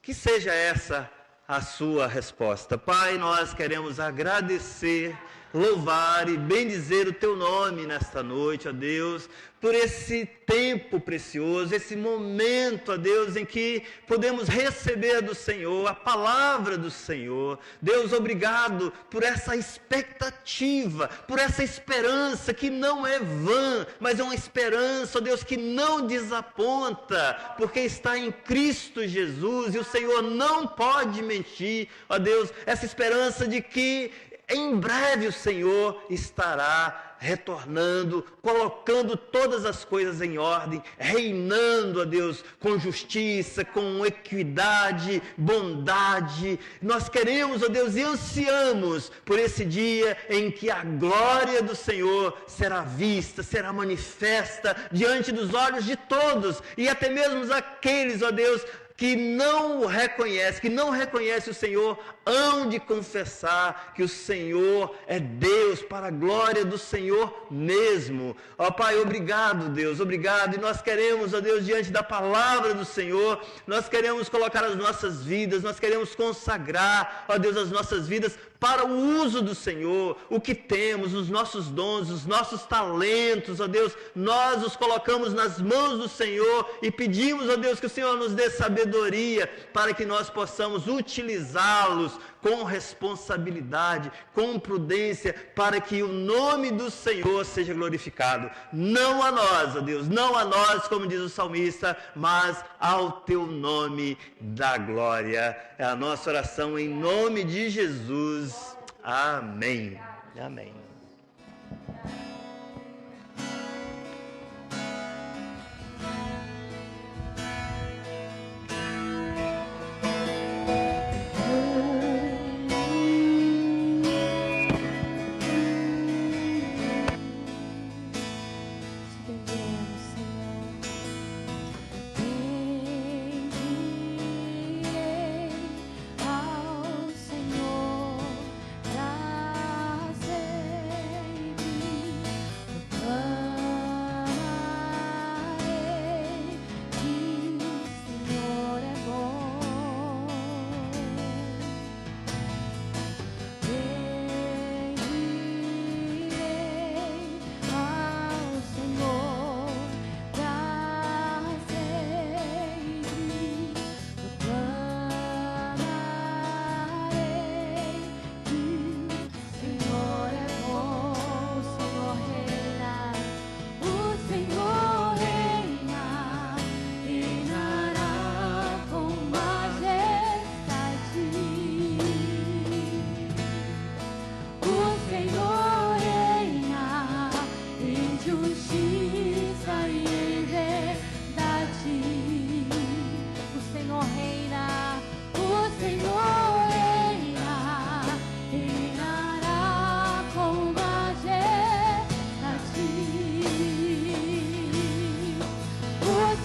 Que seja essa a sua resposta. Pai, nós queremos agradecer, louvar e bendizer o teu nome nesta noite, ó Deus, por esse tempo precioso, esse momento, ó Deus, em que podemos receber do Senhor, a palavra do Senhor. Deus, obrigado por essa expectativa, por essa esperança que não é vã, mas é uma esperança, ó Deus, que não desaponta, porque está em Cristo Jesus, e o Senhor não pode mentir, ó Deus, essa esperança de que em breve o Senhor estará retornando, colocando todas as coisas em ordem, reinando, ó Deus, com justiça, com equidade, bondade. Nós queremos, ó Deus, e ansiamos por esse dia em que a glória do Senhor será vista, será manifesta diante dos olhos de todos, e até mesmo aqueles, ó Deus, que não o reconhece, que não reconhece o Senhor, hão de confessar que o Senhor é Deus, para a glória do Senhor mesmo. Ó Pai, obrigado, Deus, obrigado. E nós queremos, ó Deus, diante da palavra do Senhor, nós queremos colocar as nossas vidas, nós queremos consagrar, ó Deus, as nossas vidas para o uso do Senhor, o que temos, os nossos dons, os nossos talentos, ó Deus, nós os colocamos nas mãos do Senhor e pedimos, ó Deus, que o Senhor nos dê sabedoria para que nós possamos utilizá-los com responsabilidade, com prudência, para que o nome do Senhor seja glorificado. Não a nós, ó Deus, não a nós, como diz o salmista, mas ao teu nome da glória. É a nossa oração em nome de Jesus. Amém. Amém.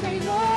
Senhor.